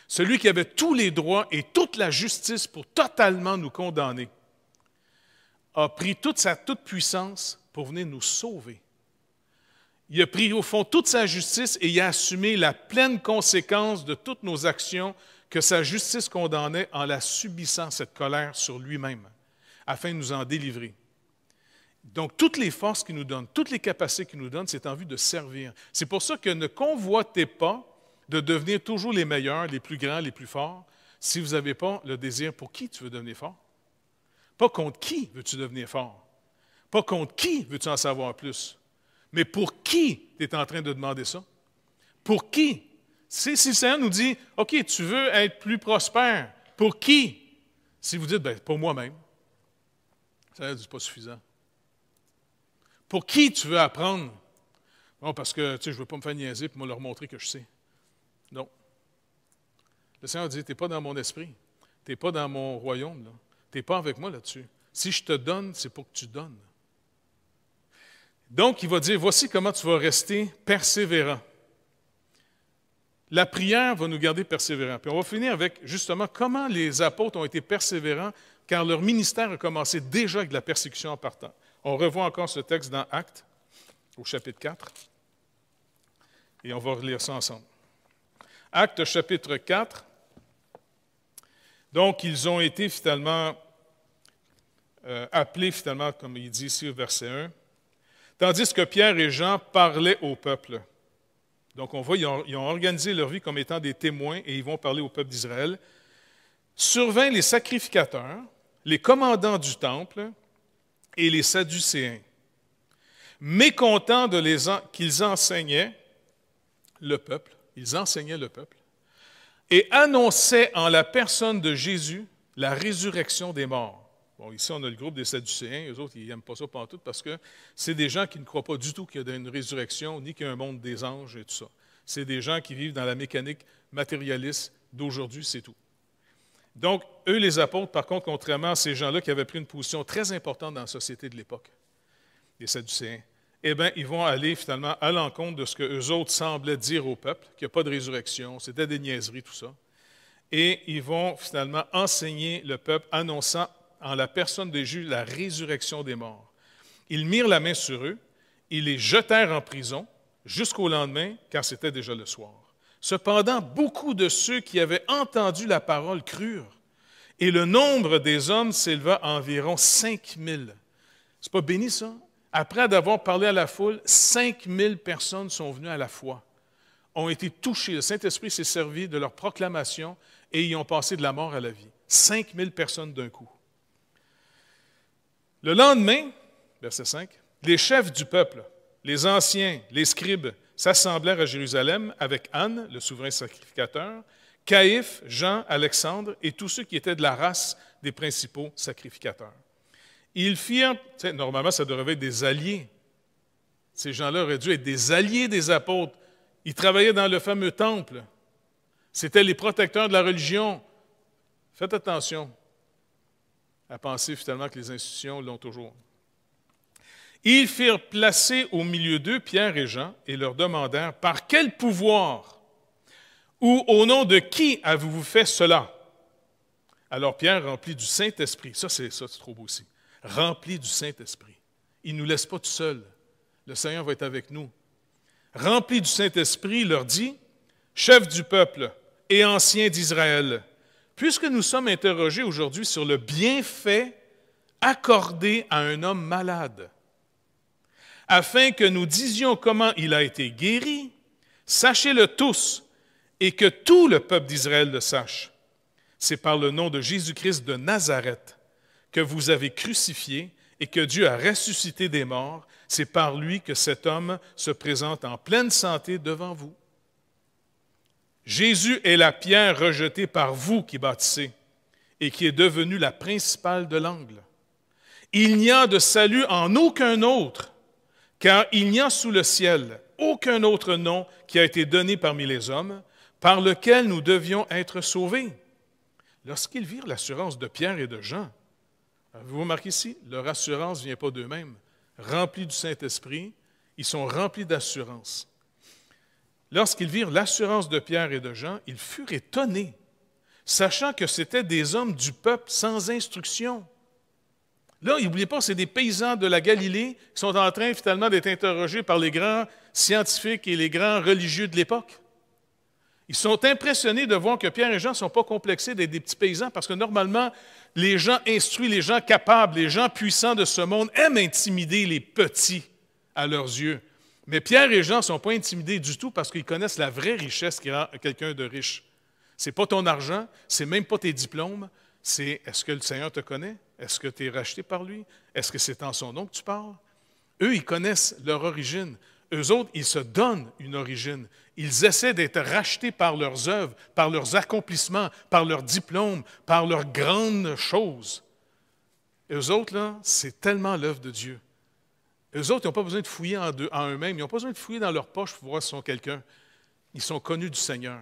celui qui avait tous les droits et toute la justice pour totalement nous condamner, a pris toute sa toute-puissance pour venir nous sauver. Il a pris au fond toute sa justice et il a assumé la pleine conséquence de toutes nos actions que sa justice condamnait en la subissant, cette colère, sur lui-même, afin de nous en délivrer. Donc, toutes les forces qu'il nous donne, toutes les capacités qu'il nous donne, c'est en vue de servir. C'est pour ça que ne convoitez pas de devenir toujours les meilleurs, les plus grands, les plus forts, si vous n'avez pas le désir pour qui tu veux devenir fort. Pas contre qui veux-tu devenir fort. Pas contre qui veux-tu en savoir plus. Mais pour qui tu es en train de demander ça? Pour qui? Si le Seigneur nous dit, OK, tu veux être plus prospère, pour qui? Si vous dites, bien, pour moi-même, ça n'est pas suffisant. Pour qui tu veux apprendre? Bon, parce que, tu sais, je ne veux pas me faire niaiser pour me leur montrer que je sais. Non. Le Seigneur dit, tu n'es pas dans mon esprit. Tu n'es pas dans mon royaume. Tu n'es pas avec moi là-dessus. Si je te donne, c'est pour que tu donnes. Donc, il va dire, voici comment tu vas rester persévérant. La prière va nous garder persévérants. Puis on va finir avec, justement, comment les apôtres ont été persévérants, car leur ministère a commencé déjà avec de la persécution en partant. On revoit encore ce texte dans Actes, au chapitre 4, et on va relire ça ensemble. Actes, chapitre 4. Donc, ils ont été finalement appelés, finalement, comme il dit ici au verset 1, tandis que Pierre et Jean parlaient au peuple. Donc, on voit, ils ont organisé leur vie comme étant des témoins et ils vont parler au peuple d'Israël. Survinrent les sacrificateurs, les commandants du temple et les Sadducéens, mécontents qu'ils enseignaient le peuple, et annonçaient en la personne de Jésus la résurrection des morts. Bon, ici, on a le groupe des Sadducéens. Eux autres, ils n'aiment pas ça pantoute parce que c'est des gens qui ne croient pas du tout qu'il y a une résurrection, ni qu'il y a un monde des anges et tout ça. C'est des gens qui vivent dans la mécanique matérialiste d'aujourd'hui, c'est tout. Donc, eux, les apôtres, par contre, contrairement à ces gens-là qui avaient pris une position très importante dans la société de l'époque, les Sadducéens, eh bien, ils vont aller finalement à l'encontre de ce que eux autres semblaient dire au peuple, qu'il n'y a pas de résurrection, c'était des niaiseries, tout ça. Et ils vont finalement enseigner le peuple, annonçant en la personne de Jésus la résurrection des morts. Ils mirent la main sur eux, ils les jetèrent en prison jusqu'au lendemain, car c'était déjà le soir. Cependant, beaucoup de ceux qui avaient entendu la parole crurent, et le nombre des hommes s'éleva à environ 5000. C'est pas béni, ça? Après d'avoir parlé à la foule, 5000 personnes sont venues à la foi, ont été touchées. Le Saint-Esprit s'est servi de leur proclamation et ils ont passé de la mort à la vie. 5000 personnes d'un coup. Le lendemain, verset 5, les chefs du peuple, les anciens, les scribes, s'assemblèrent à Jérusalem avec Anne, le souverain sacrificateur, Caïphe, Jean, Alexandre et tous ceux qui étaient de la race des principaux sacrificateurs. Ils firent, normalement ça devrait être des alliés, Ces gens-là auraient dû être des alliés des apôtres. Ils travaillaient dans le fameux temple. C'étaient les protecteurs de la religion. Faites attention à penser finalement que les institutions l'ont toujours. Ils firent placer au milieu d'eux Pierre et Jean et leur demandèrent « Par quel pouvoir ou au nom de qui avez-vous fait cela? » Alors Pierre, rempli du Saint-Esprit, ça c'est trop beau aussi, rempli du Saint-Esprit. Il ne nous laisse pas tout seuls. Le Seigneur va être avec nous. Rempli du Saint-Esprit, leur dit « Chef du peuple et anciens d'Israël, puisque nous sommes interrogés aujourd'hui sur le bienfait accordé à un homme malade, afin que nous disions comment il a été guéri, sachez-le tous, et que tout le peuple d'Israël le sache. C'est par le nom de Jésus-Christ de Nazareth que vous avez crucifié et que Dieu a ressuscité des morts. C'est par lui que cet homme se présente en pleine santé devant vous. Jésus est la pierre rejetée par vous qui bâtissez et qui est devenue la principale de l'angle. Il n'y a de salut en aucun autre, car il n'y a sous le ciel aucun autre nom qui a été donné parmi les hommes, par lequel nous devions être sauvés. Lorsqu'ils virent l'assurance de Pierre et de Jean, vous remarquez ici, leur assurance ne vient pas d'eux-mêmes. Remplis du Saint-Esprit, ils sont remplis d'assurance. Lorsqu'ils virent l'assurance de Pierre et de Jean, ils furent étonnés, sachant que c'étaient des hommes du peuple sans instruction. Là, n'oubliez pas, c'est des paysans de la Galilée qui sont en train finalement d'être interrogés par les grands scientifiques et les grands religieux de l'époque. Ils sont impressionnés de voir que Pierre et Jean ne sont pas complexés d'être des petits paysans parce que normalement, les gens instruits, les gens capables, les gens puissants de ce monde aiment intimider les petits à leurs yeux. Mais Pierre et Jean ne sont pas intimidés du tout parce qu'ils connaissent la vraie richesse qui rend quelqu'un de riche. Ce n'est pas ton argent, ce n'est même pas tes diplômes, c'est est-ce que le Seigneur te connaît? Est-ce que tu es racheté par lui? Est-ce que c'est en son nom que tu parles? Eux, ils connaissent leur origine. Eux autres, ils se donnent une origine. Ils essaient d'être rachetés par leurs œuvres, par leurs accomplissements, par leurs diplômes, par leurs grandes choses. Eux autres, là, c'est tellement l'œuvre de Dieu. Eux autres, ils n'ont pas besoin de fouiller en eux-mêmes. Ils n'ont pas besoin de fouiller dans leur poche pour voir s'ils sont quelqu'un. Ils sont connus du Seigneur.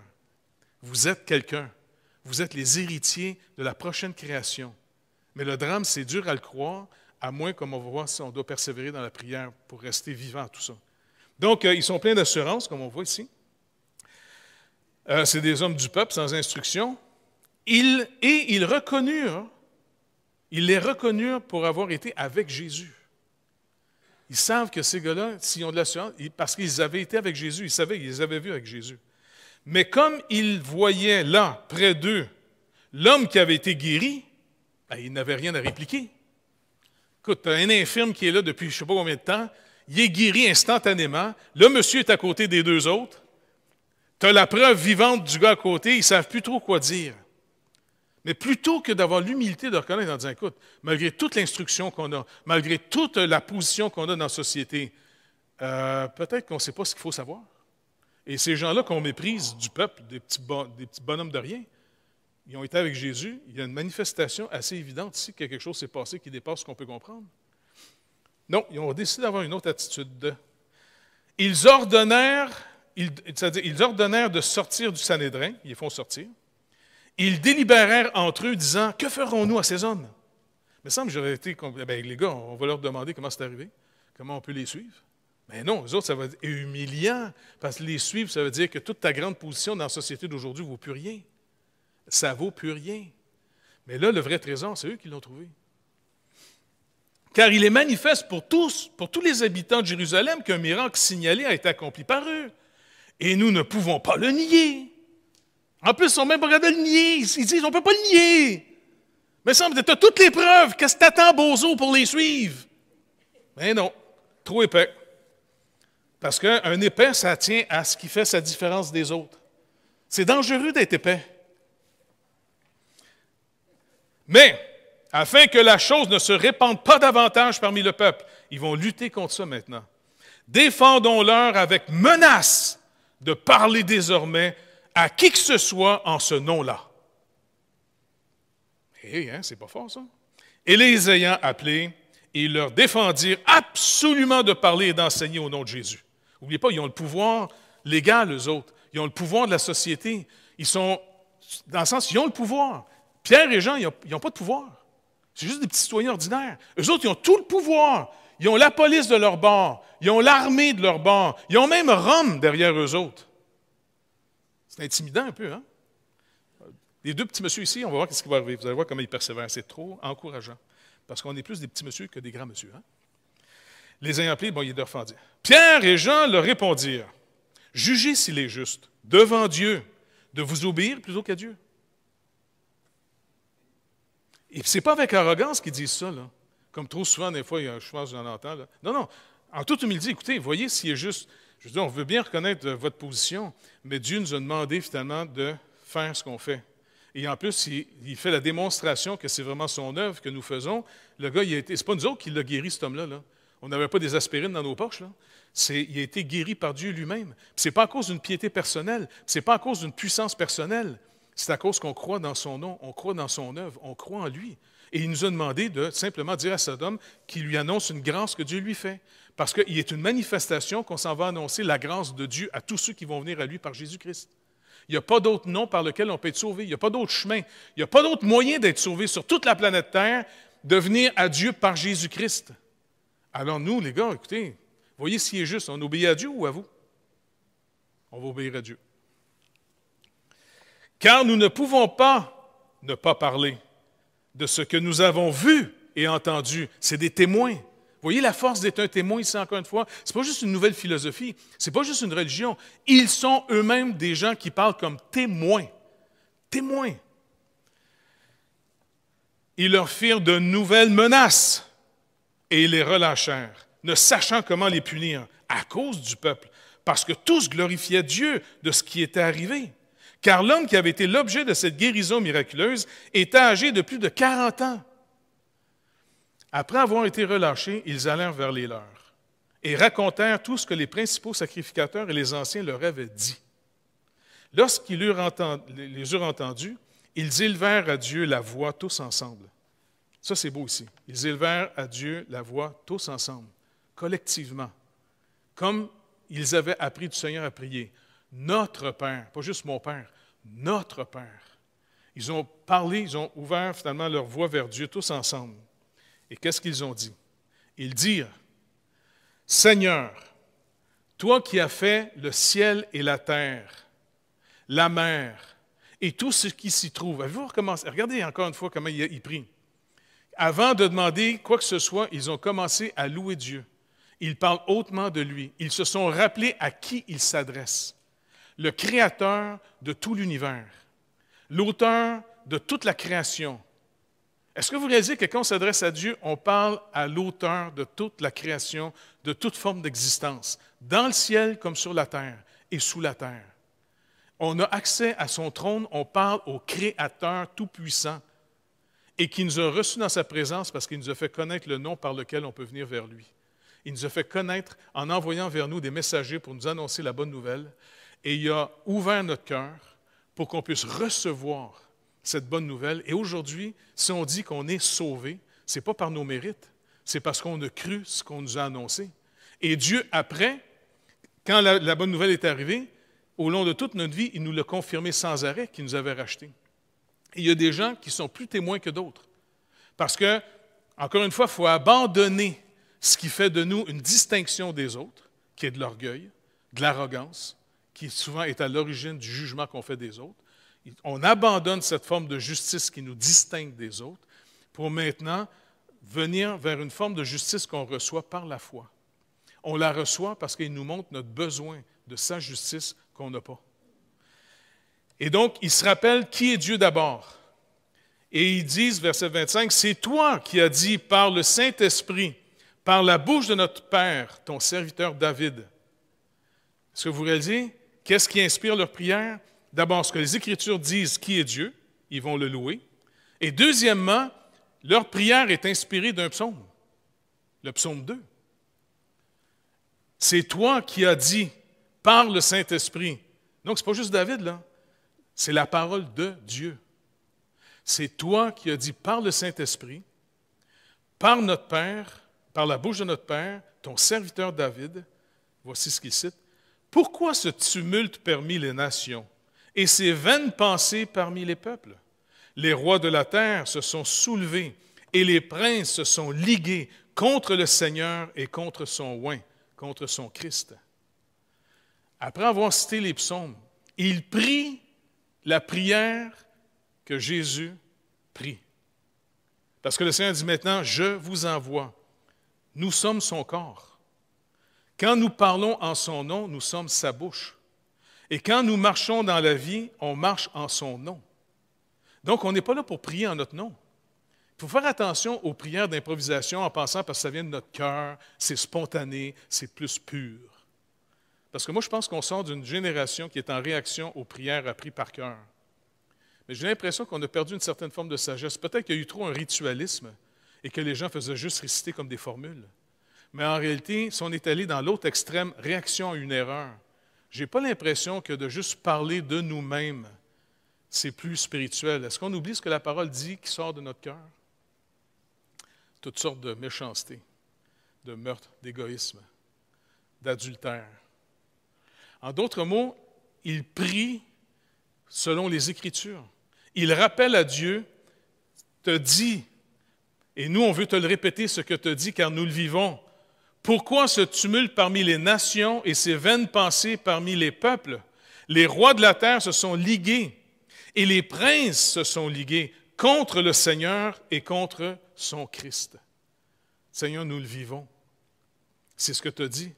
Vous êtes quelqu'un. Vous êtes les héritiers de la prochaine création. Mais le drame, c'est dur à le croire, à moins, comme on va voir, si on doit persévérer dans la prière pour rester vivant à tout ça. Donc, ils sont pleins d'assurance, comme on voit ici. C'est des hommes du peuple sans instruction. Ils les reconnurent pour avoir été avec Jésus. Ils savent que ces gars-là, s'ils ont de l'assurance, parce qu'ils avaient été avec Jésus, ils savaient qu'ils les avaient vus avec Jésus. Mais comme ils voyaient là, près d'eux, l'homme qui avait été guéri, ben, ils n'avaient rien à répliquer. Écoute, tu as un infirme qui est là depuis je ne sais pas combien de temps, il est guéri instantanément, le monsieur est à côté des deux autres, tu as la preuve vivante du gars à côté, ils ne savent plus trop quoi dire. Mais plutôt que d'avoir l'humilité de reconnaître en disant, écoute, malgré toute l'instruction qu'on a, malgré toute la position qu'on a dans la société, peut-être qu'on ne sait pas ce qu'il faut savoir. Et ces gens-là qu'on méprise du peuple, des petits bonhommes de rien, ils ont été avec Jésus. Il y a une manifestation assez évidente ici que quelque chose s'est passé qui dépasse ce qu'on peut comprendre. Non, ils ont décidé d'avoir une autre attitude. Ils ordonnèrent de sortir du Sanhédrin, ils les font sortir. Ils délibérèrent entre eux, disant, « Que ferons-nous à ces hommes? » Il me semble que j'aurais été, bien, les gars, on va leur demander comment c'est arrivé, comment on peut les suivre. Mais non, eux autres, ça va être humiliant, parce que les suivre, ça veut dire que toute ta grande position dans la société d'aujourd'hui ne vaut plus rien. Ça ne vaut plus rien. Mais là, le vrai trésor, c'est eux qui l'ont trouvé. Car il est manifeste pour tous les habitants de Jérusalem, qu'un miracle signalé a été accompli par eux. Et nous ne pouvons pas le nier. En plus, ils sont même pas capables de le nier. Ils disent, on ne peut pas le nier. Mais ça me semble que tu as toutes les preuves. Qu'est-ce que t'attends, bozo, pour les suivre? Mais non, trop épais. Parce qu'un épais, ça tient à ce qui fait sa différence des autres. C'est dangereux d'être épais. Mais, afin que la chose ne se répande pas davantage parmi le peuple, ils vont lutter contre ça maintenant. Défendons-leur avec menace de parler désormais à qui que ce soit en ce nom-là. C'est pas fort, ça. Et les ayant appelés, et ils leur défendirent absolument de parler et d'enseigner au nom de Jésus. N'oubliez pas, ils ont le pouvoir légal, eux autres. Ils ont le pouvoir de la société. Ils sont, dans le sens, ils ont le pouvoir. Pierre et Jean, ils n'ont pas de pouvoir. C'est juste des petits citoyens ordinaires. Eux autres, ils ont tout le pouvoir. Ils ont la police de leur bord. Ils ont l'armée de leur bord. Ils ont même Rome derrière eux autres. C'est intimidant un peu, hein? Les deux petits messieurs ici, on va voir ce qui va arriver. Vous allez voir comment ils persévèrent. C'est trop encourageant. Parce qu'on est plus des petits messieurs que des grands messieurs. Hein? Les ayant appelés, bon, ils leur font dire. Pierre et Jean leur répondirent, « Jugez s'il est juste, devant Dieu, de vous obéir plutôt qu'à Dieu. » Et ce n'est pas avec arrogance qu'ils disent ça, là. Comme trop souvent, des fois, je pense que j'en entends. Là. Non, non. En toute humilité, écoutez, voyez s'il est juste. Je veux dire, on veut bien reconnaître votre position, mais Dieu nous a demandé finalement de faire ce qu'on fait. Et en plus, il fait la démonstration que c'est vraiment son œuvre que nous faisons. Le gars, c'est pas nous autres qui l'a guéri, cet homme-là. Là. On n'avait pas des aspirines dans nos poches. Là. Il a été guéri par Dieu lui-même. Ce n'est pas à cause d'une piété personnelle. Ce n'est pas à cause d'une puissance personnelle. C'est à cause qu'on croit dans son nom, on croit dans son œuvre, on croit en lui. Et il nous a demandé de simplement dire à cet homme qu'il lui annonce une grâce que Dieu lui fait. Parce qu'il est une manifestation qu'on s'en va annoncer la grâce de Dieu à tous ceux qui vont venir à lui par Jésus-Christ. Il n'y a pas d'autre nom par lequel on peut être sauvé. Il n'y a pas d'autre chemin. Il n'y a pas d'autre moyen d'être sauvé sur toute la planète Terre, de venir à Dieu par Jésus-Christ. Alors nous, les gars, écoutez, voyez s'il est juste. On obéit à Dieu ou à vous? On va obéir à Dieu. Car nous ne pouvons pas ne pas parler de ce que nous avons vu et entendu. C'est des témoins. Vous voyez la force d'être un témoin ici, encore une fois? Ce n'est pas juste une nouvelle philosophie, ce n'est pas juste une religion. Ils sont eux-mêmes des gens qui parlent comme témoins. Témoins. Ils leur firent de nouvelles menaces et ils les relâchèrent, ne sachant comment les punir à cause du peuple, parce que tous glorifiaient Dieu de ce qui était arrivé. Car l'homme qui avait été l'objet de cette guérison miraculeuse était âgé de plus de 40 ans. Après avoir été relâchés, ils allèrent vers les leurs et racontèrent tout ce que les principaux sacrificateurs et les anciens leur avaient dit. Lorsqu'ils les eurent entendus, ils élevèrent à Dieu la voix tous ensemble. Ça, c'est beau ici. Ils élevèrent à Dieu la voix tous ensemble, collectivement, comme ils avaient appris du Seigneur à prier. Notre Père, pas juste mon Père, notre Père. Ils ont parlé, ils ont ouvert finalement leur voix vers Dieu tous ensemble. Et qu'est-ce qu'ils ont dit? Ils dirent, « Seigneur, toi qui as fait le ciel et la terre, la mer et tout ce qui s'y trouve. » Avez-vous recommencé? Regardez encore une fois comment ils prient. Avant de demander quoi que ce soit, ils ont commencé à louer Dieu. Ils parlent hautement de lui. Ils se sont rappelés à qui ils s'adressent. Le Créateur de tout l'univers, l'auteur de toute la création. Est-ce que vous réalisez que quand on s'adresse à Dieu, on parle à l'auteur de toute la création, de toute forme d'existence, dans le ciel comme sur la terre et sous la terre? On a accès à son trône, on parle au Créateur tout-puissant et qui nous a reçus dans sa présence parce qu'il nous a fait connaître le nom par lequel on peut venir vers lui. Il nous a fait connaître en envoyant vers nous des messagers pour nous annoncer la bonne nouvelle. Et il a ouvert notre cœur pour qu'on puisse recevoir cette bonne nouvelle. Et aujourd'hui, si on dit qu'on est sauvé, ce n'est pas par nos mérites, c'est parce qu'on a cru ce qu'on nous a annoncé. Et Dieu, après, quand la bonne nouvelle est arrivée, au long de toute notre vie, il nous l'a confirmé sans arrêt qu'il nous avait rachetés. Et il y a des gens qui sont plus témoins que d'autres. Parce que, encore une fois, il faut abandonner ce qui fait de nous une distinction des autres, qui est de l'orgueil, de l'arrogance, qui souvent est à l'origine du jugement qu'on fait des autres. On abandonne cette forme de justice qui nous distingue des autres pour maintenant venir vers une forme de justice qu'on reçoit par la foi. On la reçoit parce qu'il nous montre notre besoin de sa justice qu'on n'a pas. Et donc, ils se rappellent qui est Dieu d'abord. Et ils disent, verset 25, « C'est toi qui as dit par le Saint-Esprit, par la bouche de notre Père, ton serviteur David. » Est-ce que vous réalisez? Qu'est-ce qui inspire leur prière? D'abord, ce que les Écritures disent qui est Dieu, ils vont le louer. Et deuxièmement, leur prière est inspirée d'un psaume, le psaume 2. C'est toi qui as dit par le Saint-Esprit. Donc, ce n'est pas juste David, là. C'est la parole de Dieu. C'est toi qui as dit par le Saint-Esprit, par notre Père, par la bouche de notre Père, ton serviteur David, voici ce qu'il cite, « Pourquoi ce tumulte parmi les nations et ces vaines pensées parmi les peuples? Les rois de la terre se sont soulevés et les princes se sont ligués contre le Seigneur et contre son oint, contre son Christ. » Après avoir cité les psaumes, il prie la prière que Jésus prie. Parce que le Seigneur dit maintenant, « Je vous envoie. » Nous sommes son corps. Quand nous parlons en son nom, nous sommes sa bouche. Et quand nous marchons dans la vie, on marche en son nom. Donc, on n'est pas là pour prier en notre nom. Il faut faire attention aux prières d'improvisation en pensant parce que ça vient de notre cœur, c'est spontané, c'est plus pur. Parce que moi, je pense qu'on sort d'une génération qui est en réaction aux prières apprises par cœur. Mais j'ai l'impression qu'on a perdu une certaine forme de sagesse. Peut-être qu'il y a eu trop un ritualisme et que les gens faisaient juste réciter comme des formules. Mais en réalité, si on est allé dans l'autre extrême, réaction à une erreur, je n'ai pas l'impression que de juste parler de nous-mêmes, c'est plus spirituel. Est-ce qu'on oublie ce que la parole dit qui sort de notre cœur? Toutes sortes de méchanceté, de meurtre, d'égoïsme, d'adultère. En d'autres mots, il prie selon les Écritures. Il rappelle à Dieu, te dit, et nous on veut te le répéter ce que te dit car nous le vivons. Pourquoi ce tumulte parmi les nations et ces vaines pensées parmi les peuples? Les rois de la terre se sont ligués et les princes se sont ligués contre le Seigneur et contre son Christ. Seigneur, nous le vivons. C'est ce que tu as dit.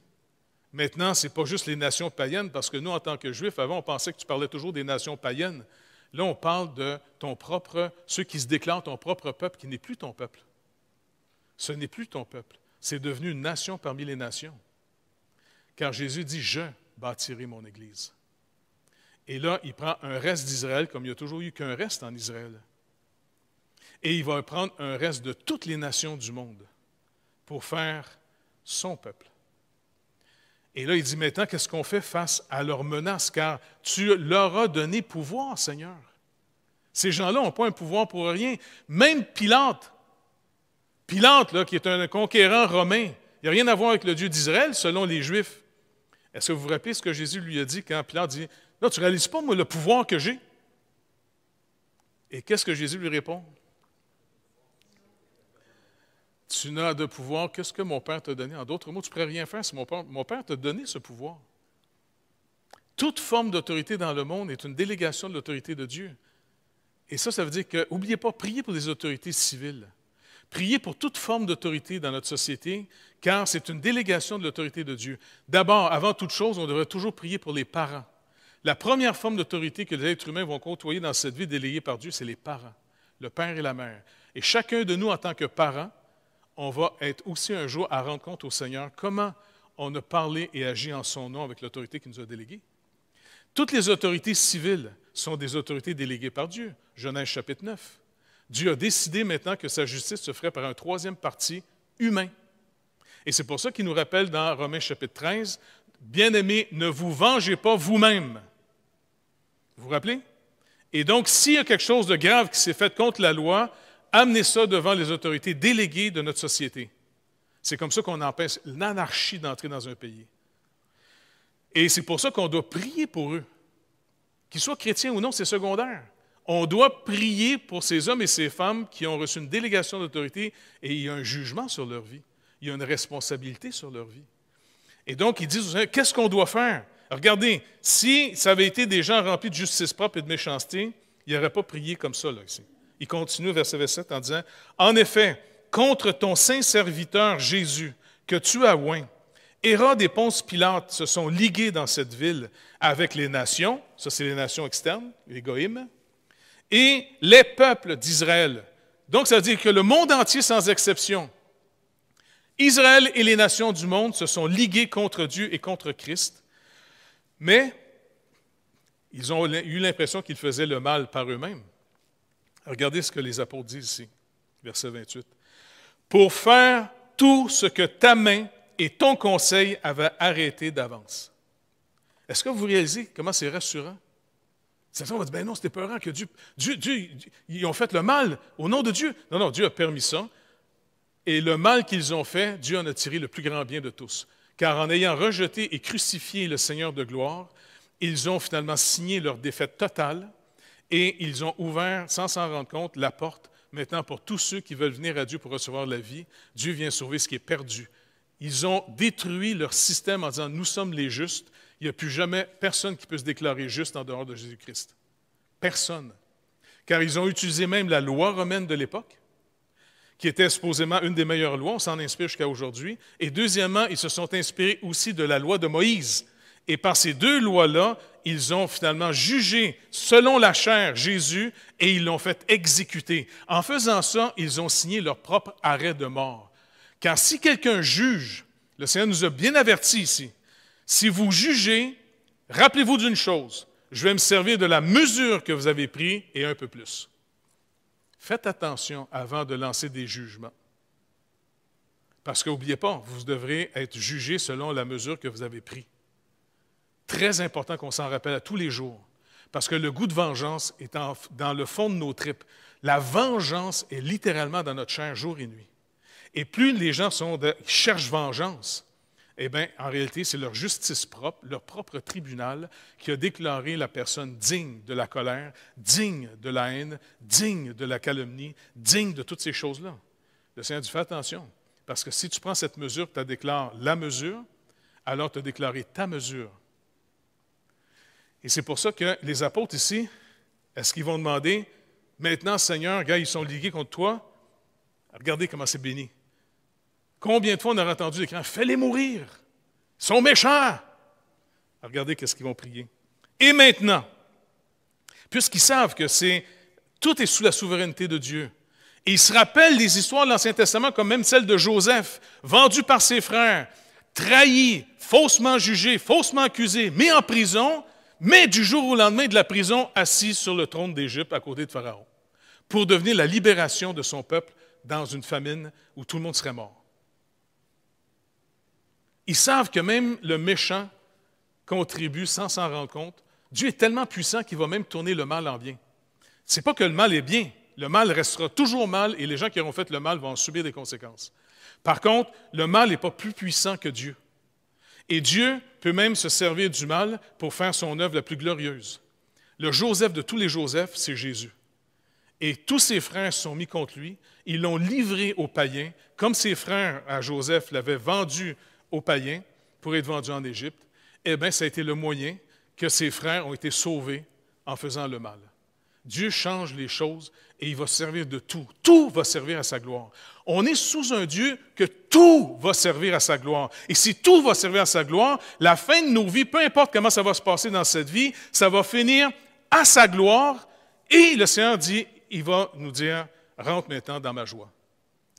Maintenant, ce n'est pas juste les nations païennes, parce que nous, en tant que Juifs, avant, on pensait que tu parlais toujours des nations païennes. Là, on parle de ton propre, ceux qui se déclarent ton propre peuple, qui n'est plus ton peuple. Ce n'est plus ton peuple. C'est devenu une nation parmi les nations. Car Jésus dit, « Je bâtirai mon Église. » Et là, il prend un reste d'Israël, comme il n'y a toujours eu qu'un reste en Israël. Et il va prendre un reste de toutes les nations du monde pour faire son peuple. Et là, il dit maintenant, qu'est-ce qu'on fait face à leurs menaces? Car tu leur as donné pouvoir, Seigneur. Ces gens-là n'ont pas un pouvoir pour rien. Même Pilate, là, qui est un conquérant romain, il n'y a rien à voir avec le Dieu d'Israël, selon les Juifs. Est-ce que vous vous rappelez ce que Jésus lui a dit quand Pilate dit, « Non, tu ne réalises pas, moi, le pouvoir que j'ai? » Et qu'est-ce que Jésus lui répond? Tu n'as de pouvoir que ce que mon Père t'a donné. En d'autres mots, tu ne pourrais rien faire si mon Père t'a donné ce pouvoir. Toute forme d'autorité dans le monde est une délégation de l'autorité de Dieu. Et ça veut dire que, n'oubliez pas, priez pour les autorités civiles. Priez pour toute forme d'autorité dans notre société, car c'est une délégation de l'autorité de Dieu. D'abord, avant toute chose, on devrait toujours prier pour les parents. La première forme d'autorité que les êtres humains vont côtoyer dans cette vie déléguée par Dieu, c'est les parents, le père et la mère. Et chacun de nous, en tant que parents, on va être aussi un jour à rendre compte au Seigneur comment on a parlé et agi en son nom avec l'autorité qu'il nous a déléguée. Toutes les autorités civiles sont des autorités déléguées par Dieu. Genèse chapitre 9. Dieu a décidé maintenant que sa justice se ferait par un troisième parti humain. Et c'est pour ça qu'il nous rappelle dans Romains chapitre 13, « Bien-aimés, ne vous vengez pas vous-même. » Vous vous rappelez? Et donc, s'il y a quelque chose de grave qui s'est fait contre la loi, amenez ça devant les autorités déléguées de notre société. C'est comme ça qu'on empêche l'anarchie d'entrer dans un pays. Et c'est pour ça qu'on doit prier pour eux. Qu'ils soient chrétiens ou non, c'est secondaire. On doit prier pour ces hommes et ces femmes qui ont reçu une délégation d'autorité et il y a un jugement sur leur vie. Il y a une responsabilité sur leur vie. Et donc, ils disent, qu'est-ce qu'on doit faire? Regardez, si ça avait été des gens remplis de justice propre et de méchanceté, ils n'auraient pas prié comme ça, là, ici. Il continue, verset 27, en disant, « En effet, contre ton saint serviteur Jésus, que tu as oint, Hérode et Ponce Pilate se sont ligués dans cette ville avec les nations, ça c'est les nations externes, les goïms, et les peuples d'Israël. » Donc, ça veut dire que le monde entier, sans exception, Israël et les nations du monde se sont ligués contre Dieu et contre Christ, mais ils ont eu l'impression qu'ils faisaient le mal par eux-mêmes. Regardez ce que les apôtres disent ici, verset 28. « Pour faire tout ce que ta main et ton conseil avaient arrêté d'avance. » Est-ce que vous réalisez comment c'est rassurant? Certains vont dire, ben non, c'était peurant que Dieu, ils ont fait le mal au nom de Dieu. Non, Dieu a permis ça. Et le mal qu'ils ont fait, Dieu en a tiré le plus grand bien de tous. Car en ayant rejeté et crucifié le Seigneur de gloire, ils ont finalement signé leur défaite totale et ils ont ouvert, sans s'en rendre compte, la porte maintenant pour tous ceux qui veulent venir à Dieu pour recevoir la vie. Dieu vient sauver ce qui est perdu. Ils ont détruit leur système en disant « Nous sommes les justes ». Il n'y a plus jamais personne qui peut se déclarer juste en dehors de Jésus-Christ. Personne. Car ils ont utilisé même la loi romaine de l'époque, qui était supposément une des meilleures lois, on s'en inspire jusqu'à aujourd'hui. Et deuxièmement, ils se sont inspirés aussi de la loi de Moïse. Et par ces deux lois-là, ils ont finalement jugé selon la chair Jésus et ils l'ont fait exécuter. En faisant ça, ils ont signé leur propre arrêt de mort. Car si quelqu'un juge, le Seigneur nous a bien avertis ici, si vous jugez, rappelez-vous d'une chose, je vais me servir de la mesure que vous avez prise et un peu plus. Faites attention avant de lancer des jugements. Parce qu'oubliez pas, vous devrez être jugé selon la mesure que vous avez prise. Très important qu'on s'en rappelle à tous les jours. Parce que le goût de vengeance est dans le fond de nos tripes. La vengeance est littéralement dans notre chair jour et nuit. Et plus les gens cherchent vengeance, eh bien, en réalité, c'est leur justice propre, leur propre tribunal qui a déclaré la personne digne de la colère, digne de la haine, digne de la calomnie, digne de toutes ces choses-là. Le Seigneur dit, fais attention, parce que si tu prends cette mesure, tu déclares la mesure, alors tu as déclaré ta mesure. Et c'est pour ça que les apôtres ici, est-ce qu'ils vont demander, maintenant, Seigneur, gars, ils sont ligués contre toi, regardez comment c'est béni. Combien de fois on a entendu des cris, fais-les mourir, ils sont méchants. Regardez qu'est-ce qu'ils vont prier. Et maintenant, puisqu'ils savent que tout est sous la souveraineté de Dieu, et ils se rappellent des histoires de l'Ancien Testament, comme même celle de Joseph, vendu par ses frères, trahi, faussement jugé, faussement accusé, mis en prison, mais du jour au lendemain de la prison, assis sur le trône d'Égypte à côté de Pharaon, pour devenir la libération de son peuple dans une famine où tout le monde serait mort. Ils savent que même le méchant contribue sans s'en rendre compte. Dieu est tellement puissant qu'il va même tourner le mal en bien. Ce n'est pas que le mal est bien. Le mal restera toujours mal et les gens qui auront fait le mal vont en subir des conséquences. Par contre, le mal n'est pas plus puissant que Dieu. Et Dieu peut même se servir du mal pour faire son œuvre la plus glorieuse. Le Joseph de tous les Josephs, c'est Jésus. Et tous ses frères sont mis contre lui. Ils l'ont livré aux païens, comme ses frères à Joseph l'avaient vendu aux païens pour être vendus en Égypte. Eh bien, ça a été le moyen que ses frères ont été sauvés en faisant le mal. Dieu change les choses et il va se servir de tout. Tout va servir à sa gloire. On est sous un Dieu que tout va servir à sa gloire. Et si tout va servir à sa gloire, la fin de nos vies, peu importe comment ça va se passer dans cette vie, ça va finir à sa gloire. Et le Seigneur dit, il va nous dire, rentre maintenant dans ma joie.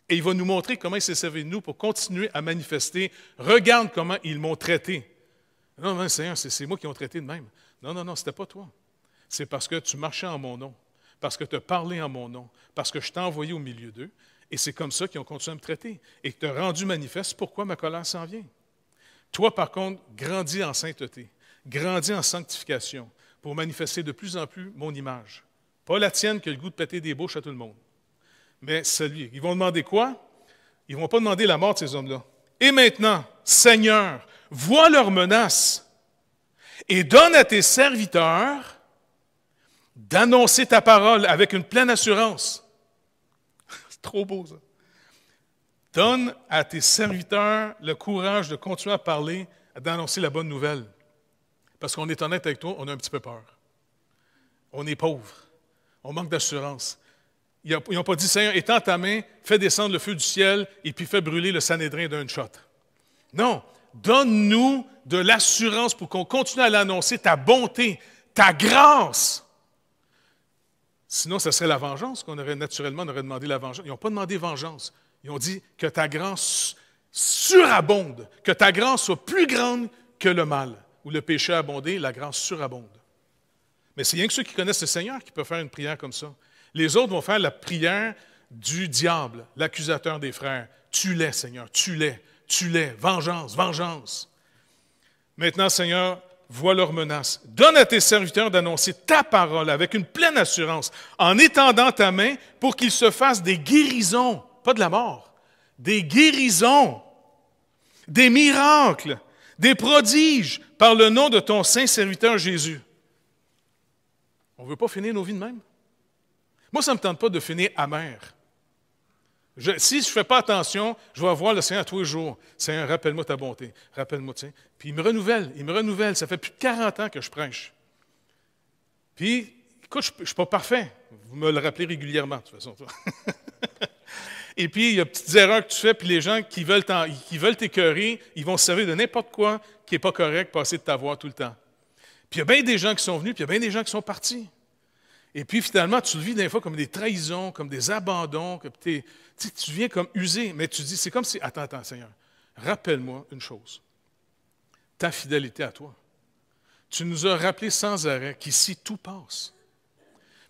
Et il va nous montrer comment il s'est servi de nous pour continuer à manifester. Regarde comment ils m'ont traité. Non, non, Seigneur, c'est moi qui ont traité de même. Non, ce n'était pas toi. C'est parce que tu marchais en mon nom, parce que tu as parlé en mon nom, parce que je t'ai envoyé au milieu d'eux. Et c'est comme ça qu'ils ont continué à me traiter. Et que tu as rendu manifeste pourquoi ma colère s'en vient. Toi, par contre, grandis en sainteté, grandis en sanctification pour manifester de plus en plus mon image. Pas la tienne qui a le goût de péter des bouches à tout le monde. Mais celui. Ils vont demander quoi? Ils ne vont pas demander la mort de ces hommes-là. Et maintenant, Seigneur, vois leurs menaces et donne à tes serviteurs d'annoncer ta parole avec une pleine assurance. C'est trop beau, ça. Donne à tes serviteurs le courage de continuer à parler, d'annoncer la bonne nouvelle. Parce qu'on est honnête avec toi, on a un petit peu peur. On est pauvre. On manque d'assurance. Ils n'ont pas dit, Seigneur, étends ta main, fais descendre le feu du ciel et puis fais brûler le Sanhédrin d'un shot. Non, donne-nous de l'assurance pour qu'on continue à l'annoncer, ta bonté, ta grâce. Sinon, ce serait la vengeance qu'on aurait naturellement, on aurait demandé la vengeance. Ils n'ont pas demandé vengeance. Ils ont dit que ta grâce surabonde, que ta grâce soit plus grande que le mal. Où le péché a abondé, la grâce surabonde. Mais c'est rien que ceux qui connaissent le Seigneur qui peuvent faire une prière comme ça. Les autres vont faire la prière du diable, l'accusateur des frères. Tue-les, Seigneur, tue-les, tue-les, vengeance, vengeance. Maintenant, Seigneur, vois leurs menaces. Donne à tes serviteurs d'annoncer ta parole avec une pleine assurance, en étendant ta main pour qu'ils se fassent des guérisons, pas de la mort, des guérisons, des miracles, des prodiges par le nom de ton saint serviteur Jésus. On ne veut pas finir nos vies de même. Moi, ça ne me tente pas de finir amer. Si je ne fais pas attention, je vais voir le Seigneur tous les jours. Seigneur, rappelle-moi ta bonté. Rappelle-moi, tu sais. Puis il me renouvelle. Ça fait plus de 40 ans que je prêche. Puis, écoute, je ne suis pas parfait. Vous me le rappelez régulièrement, de toute façon. Et puis, il y a des petites erreurs que tu fais, puis les gens qui veulent t'écœurer, ils vont se servir de n'importe quoi qui n'est pas correct pour essayer de t'avoir tout le temps. Puis il y a bien des gens qui sont venus, puis il y a bien des gens qui sont partis. Et puis finalement, tu le vis des fois comme des trahisons, comme des abandons, que tu viens comme usé, mais tu dis, c'est comme si, attends, Seigneur, rappelle-moi une chose, ta fidélité à toi. Tu nous as rappelé sans arrêt qu'ici, tout passe,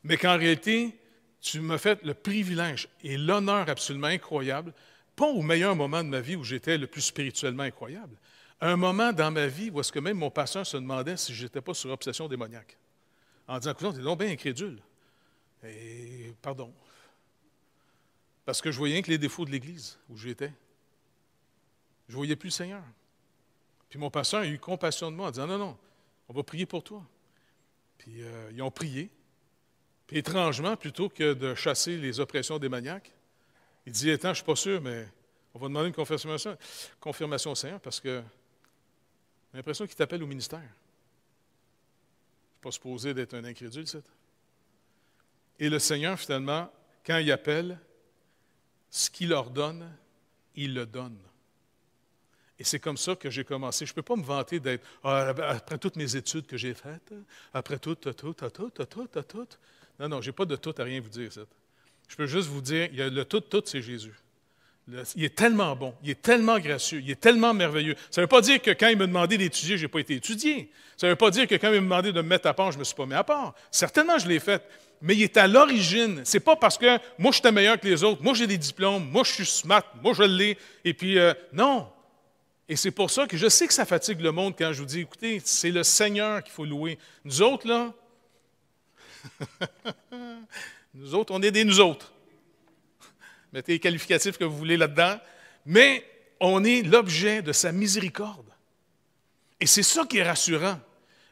mais qu'en réalité, tu m'as fait le privilège et l'honneur absolument incroyable, pas au meilleur moment de ma vie où j'étais le plus spirituellement incroyable, un moment dans ma vie où est-ce que même mon pasteur se demandait si je n'étais pas sur obsession démoniaque. En disant, écoute, t'es donc bien incrédule. Et pardon. Parce que je voyais rien que les défauts de l'Église où j'étais. Je ne voyais plus le Seigneur. Puis mon pasteur a eu compassion de moi en disant, non, on va prier pour toi. Puis ils ont prié. Puis étrangement, plutôt que de chasser les oppressions démoniaques, il dit, attends, je ne suis pas sûr, mais on va demander une confirmation au Seigneur parce que j'ai l'impression qu'il t'appelle au ministère. Pas supposé d'être un incrédule, c'est. Et le Seigneur, finalement, quand il appelle, ce qu'il ordonne, il le donne. Et c'est comme ça que j'ai commencé. Je ne peux pas me vanter d'être, après toutes mes études que j'ai faites, après tout. Non, je n'ai pas de tout à rien vous dire. Je peux juste vous dire, il y a le tout, c'est Jésus. Il est tellement bon, il est tellement gracieux, il est tellement merveilleux. Ça ne veut pas dire que quand il m'a demandé d'étudier, je n'ai pas été étudié. Ça ne veut pas dire que quand il m'a demandé de me mettre à part, je ne me suis pas mis à part. Certainement, je l'ai fait. Mais il est à l'origine. Ce n'est pas parce que moi, j'étais meilleur que les autres, moi, j'ai des diplômes, moi, je suis smart, moi, je l'ai. Et puis, non. Et c'est pour ça que je sais que ça fatigue le monde quand je vous dis, écoutez, c'est le Seigneur qu'il faut louer. Nous autres, là, on est des nous autres. Mettez les qualificatifs que vous voulez là-dedans, mais on est l'objet de sa miséricorde. Et c'est ça qui est rassurant.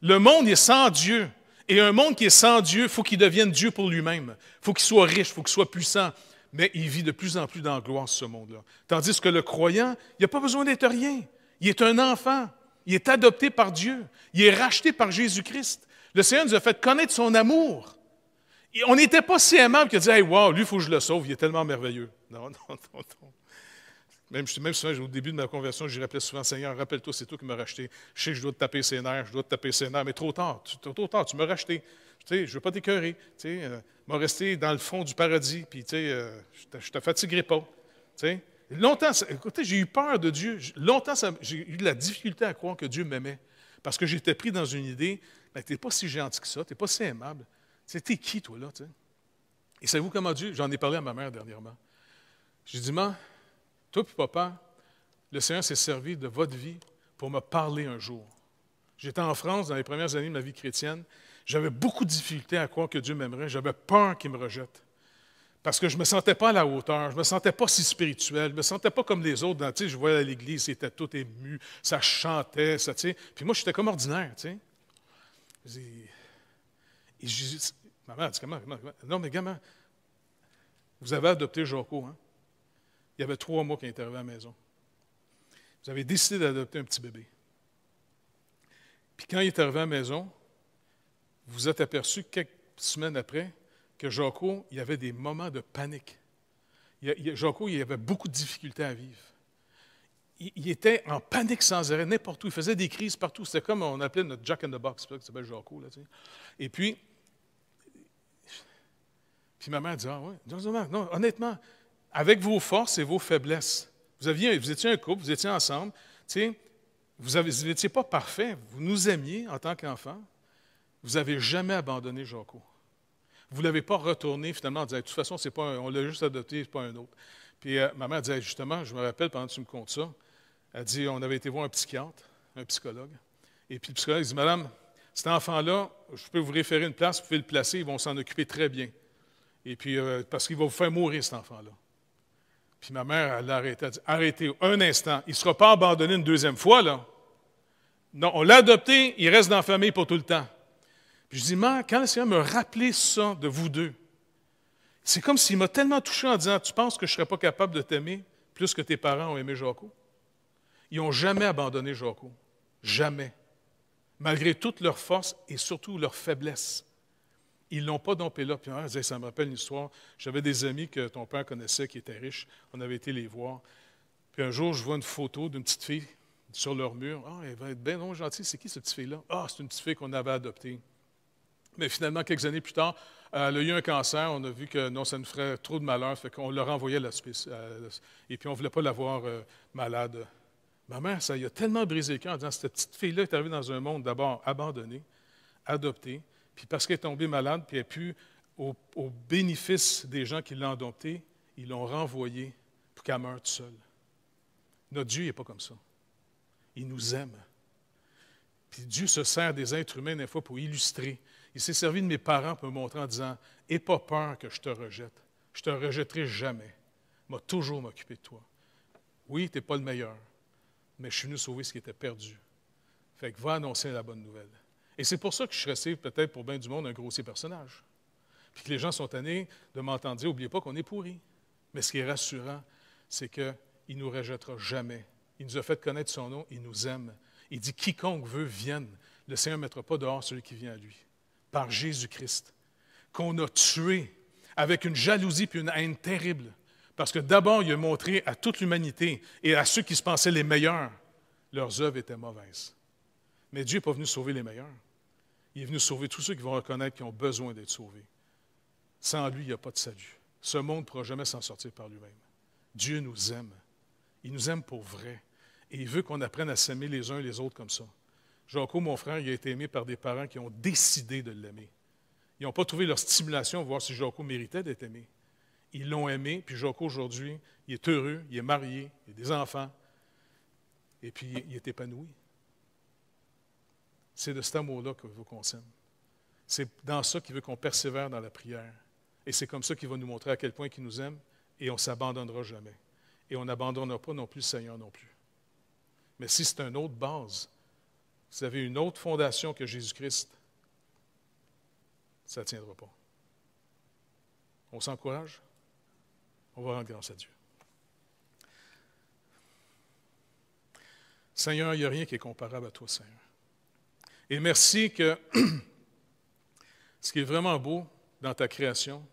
Le monde est sans Dieu. Et un monde qui est sans Dieu, il faut qu'il devienne Dieu pour lui-même. Il faut qu'il soit riche, il faut qu'il soit puissant. Mais il vit de plus en plus dans gloire, ce monde-là. Tandis que le croyant, il n'a pas besoin d'être rien. Il est un enfant. Il est adopté par Dieu. Il est racheté par Jésus-Christ. Le Seigneur nous a fait connaître son amour. Et on n'était pas si aimable que de dire « Hey, wow, lui, il faut que je le sauve, il est tellement merveilleux. » Non. Même souvent, au début de ma conversion, je rappelais souvent « Seigneur, rappelle-toi, c'est toi qui m'as racheté. Je sais que je dois te taper ses nerfs, mais trop tard, tu m'as racheté. Tu sais, je ne veux pas t'écœurer. Tu sais, m'as resté dans le fond du paradis, puis tu sais, je ne te fatiguerai pas. Tu sais. Longtemps, écoutez, j'ai eu peur de Dieu. Longtemps, j'ai eu de la difficulté à croire que Dieu m'aimait. Parce que j'étais pris dans une idée, tu n'es pas si gentil que ça, tu n'es pas si aimable. T'es qui, toi, là? T'sais? Et savez-vous comment Dieu? J'en ai parlé à ma mère dernièrement. J'ai dit, maman, toi puis papa, le Seigneur s'est servi de votre vie pour me parler un jour. J'étais en France dans les premières années de ma vie chrétienne. J'avais beaucoup de difficultés à croire que Dieu m'aimerait. J'avais peur qu'il me rejette. Parce que je ne me sentais pas à la hauteur. Je ne me sentais pas si spirituel. Je ne me sentais pas comme les autres. Je voyais à l'église, c'était tout ému. Ça chantait, ça, tu sais. Puis moi, j'étais comme ordinaire, tu sais. Et ma mère a dit, comment? Non, mais gamin, vous avez adopté Jaco, hein? Il y avait 3 mois qu'il est arrivé à la maison. Vous avez décidé d'adopter un petit bébé. Puis quand il est arrivé à la maison, vous vous êtes aperçu quelques semaines après que Jaco, il y avait des moments de panique. Jaco, il avait beaucoup de difficultés à vivre. Il était en panique sans arrêt, n'importe où. Il faisait des crises partout. C'était comme on appelait notre Jack in the Box, qui s'appelle Jaco. Là, tu sais. Et puis ma mère dit, ah oui, non, honnêtement, avec vos forces et vos faiblesses, vous étiez un couple, vous étiez ensemble, tu sais, vous n'étiez pas parfait, vous nous aimiez en tant qu'enfants, vous n'avez jamais abandonné Jaco. Vous ne l'avez pas retourné finalement en disant, de toute façon, on l'a juste adopté, ce n'est pas un autre. Puis ma mère disait, justement, je me rappelle pendant que tu me comptes ça, elle dit, on avait été voir un psychiatre, un psychologue, et puis le psychologue dit, madame, cet enfant-là, je peux vous référer une place, vous pouvez le placer, ils vont s'en occuper très bien. Et puis, parce qu'il va vous faire mourir, cet enfant-là. Puis ma mère, elle l'a arrêté. Elle a dit, arrêtez un instant. Il ne sera pas abandonné une deuxième fois, là. Non, on l'a adopté, il reste dans la famille pour tout le temps. Puis je dis, maman, quand le Seigneur me rappelait ça de vous deux, c'est comme s'il m'a tellement touché en disant, tu penses que je ne serais pas capable de t'aimer plus que tes parents ont aimé Jaco? Ils n'ont jamais abandonné Jaco. Jamais. Malgré toute leur force et surtout leur faiblesse. Ils ne l'ont pas dompé là. Puis ça me rappelle une histoire. J'avais des amis que ton père connaissait qui étaient riches. On avait été les voir. Puis un jour, je vois une photo d'une petite fille sur leur mur. Ah, elle va être bien non gentille. C'est qui cette petite fille-là? Ah, c'est une petite fille qu'on avait adoptée. Mais finalement, quelques années plus tard, elle a eu un cancer. On a vu que non, ça nous ferait trop de malheur. Fait qu'on l'a renvoyée à l'hospice. Et puis, on ne voulait pas la voir malade. Ma mère, ça lui a tellement brisé le cœur en disant, cette petite fille-là est arrivée dans un monde d'abord abandonné, adopté, puis parce qu'elle est tombée malade, puis elle a pu, au bénéfice des gens qui l'ont adoptée, ils l'ont renvoyée pour qu'elle meure toute seule. Notre Dieu n'est pas comme ça. Il nous aime. Puis Dieu se sert des êtres humains des fois pour illustrer. Il s'est servi de mes parents pour me montrer en disant, « Aie pas peur que je te rejette. Je ne te rejetterai jamais. Je vais toujours m'occuper de toi. Oui, tu n'es pas le meilleur, mais je suis venu sauver ce qui était perdu. Fait que va annoncer la bonne nouvelle. » Et c'est pour ça que je suis resté, peut-être pour bien du monde, un grossier personnage. Puis que les gens sont tannés de m'entendre dire, n'oubliez pas qu'on est pourris. Mais ce qui est rassurant, c'est qu'il ne nous rejettera jamais. Il nous a fait connaître son nom, il nous aime. Il dit, quiconque veut, vienne. Le Seigneur ne mettra pas dehors celui qui vient à lui. Par Jésus-Christ, qu'on a tué avec une jalousie puis une haine terrible. Parce que d'abord, il a montré à toute l'humanité et à ceux qui se pensaient les meilleurs, leurs œuvres étaient mauvaises. Mais Dieu n'est pas venu sauver les meilleurs. Il est venu sauver tous ceux qui vont reconnaître qu'ils ont besoin d'être sauvés. Sans lui, il n'y a pas de salut. Ce monde ne pourra jamais s'en sortir par lui-même. Dieu nous aime. Il nous aime pour vrai. Et il veut qu'on apprenne à s'aimer les uns les autres comme ça. Jaco, mon frère, il a été aimé par des parents qui ont décidé de l'aimer. Ils n'ont pas trouvé leur stimulation pour voir si Jaco méritait d'être aimé. Ils l'ont aimé, puis Jaco, aujourd'hui, il est heureux, il est marié, il a des enfants, et puis il est épanoui. C'est de cet amour-là qu'il veut qu'on s'aime. C'est dans ça qu'il veut qu'on persévère dans la prière. Et c'est comme ça qu'il va nous montrer à quel point il nous aime, et on ne s'abandonnera jamais. Et on n'abandonnera pas non plus le Seigneur non plus. Mais si c'est une autre base, vous avez une autre fondation que Jésus-Christ, ça ne tiendra pas. On s'encourage? On va rendre grâce à Dieu. Seigneur, il n'y a rien qui est comparable à toi, Seigneur. Et merci que ce qui est vraiment beau dans ta création,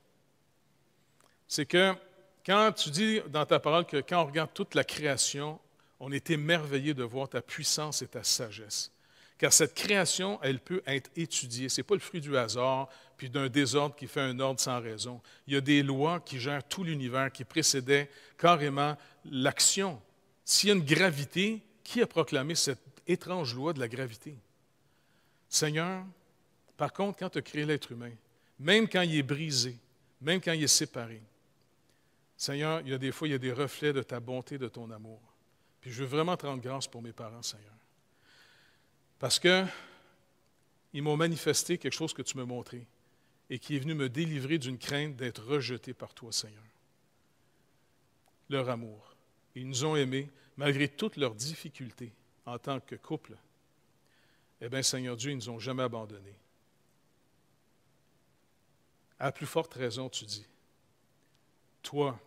c'est que quand tu dis dans ta parole que quand on regarde toute la création, on est émerveillé de voir ta puissance et ta sagesse. Car cette création, elle peut être étudiée. Ce n'est pas le fruit du hasard, puis d'un désordre qui fait un ordre sans raison. Il y a des lois qui gèrent tout l'univers, qui précédaient carrément l'action. S'il y a une gravité, qui a proclamé cette étrange loi de la gravité? Seigneur, par contre, quand tu as créé l'être humain, même quand il est brisé, même quand il est séparé, Seigneur, il y a des fois, il y a des reflets de ta bonté, de ton amour. Puis je veux vraiment te rendre grâce pour mes parents, Seigneur. Parce qu'ils m'ont manifesté quelque chose que tu m'as montré et qui est venu me délivrer d'une crainte d'être rejeté par toi, Seigneur. Leur amour. Ils nous ont aimés malgré toutes leurs difficultés en tant que couple. Eh bien, Seigneur Dieu, ils ne nous ont jamais abandonnés. À plus forte raison, tu dis. Toi,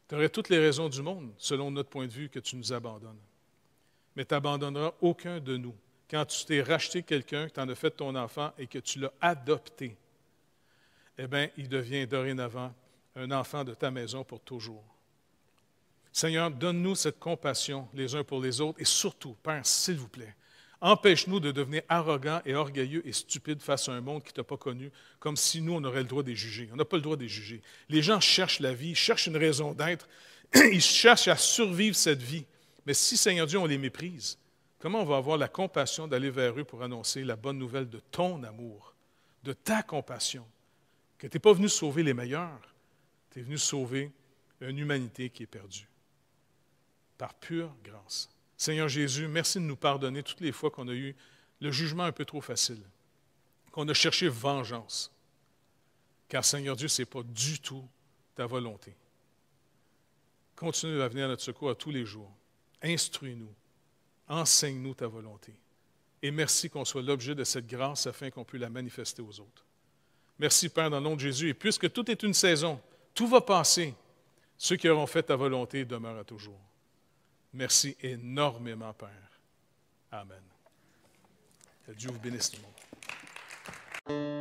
tu aurais toutes les raisons du monde, selon notre point de vue, que tu nous abandonnes. Mais tu n'abandonneras aucun de nous. Quand tu t'es racheté quelqu'un, que tu en as fait ton enfant et que tu l'as adopté, eh bien, il devient dorénavant un enfant de ta maison pour toujours. Seigneur, donne-nous cette compassion les uns pour les autres et surtout, Père, s'il vous plaît, empêche-nous de devenir arrogants et orgueilleux et stupides face à un monde qui ne t'a pas connu, comme si nous, on aurait le droit de les juger. On n'a pas le droit de les juger. Les gens cherchent la vie, cherchent une raison d'être, ils cherchent à survivre cette vie. Mais si, Seigneur Dieu, on les méprise, comment on va avoir la compassion d'aller vers eux pour annoncer la bonne nouvelle de ton amour, de ta compassion, que tu n'es pas venu sauver les meilleurs, tu es venu sauver une humanité qui est perdue, par pure grâce. Seigneur Jésus, merci de nous pardonner toutes les fois qu'on a eu le jugement un peu trop facile, qu'on a cherché vengeance, car Seigneur Dieu, ce n'est pas du tout ta volonté. continue à venir à notre secours à tous les jours. Instruis-nous, enseigne-nous ta volonté. Et merci qu'on soit l'objet de cette grâce afin qu'on puisse la manifester aux autres. Merci, Père, dans le nom de Jésus. Et puisque tout est une saison, tout va passer, ceux qui auront fait ta volonté demeurent à toujours. Merci énormément, Père. Amen. Que Dieu vous bénisse tout le monde.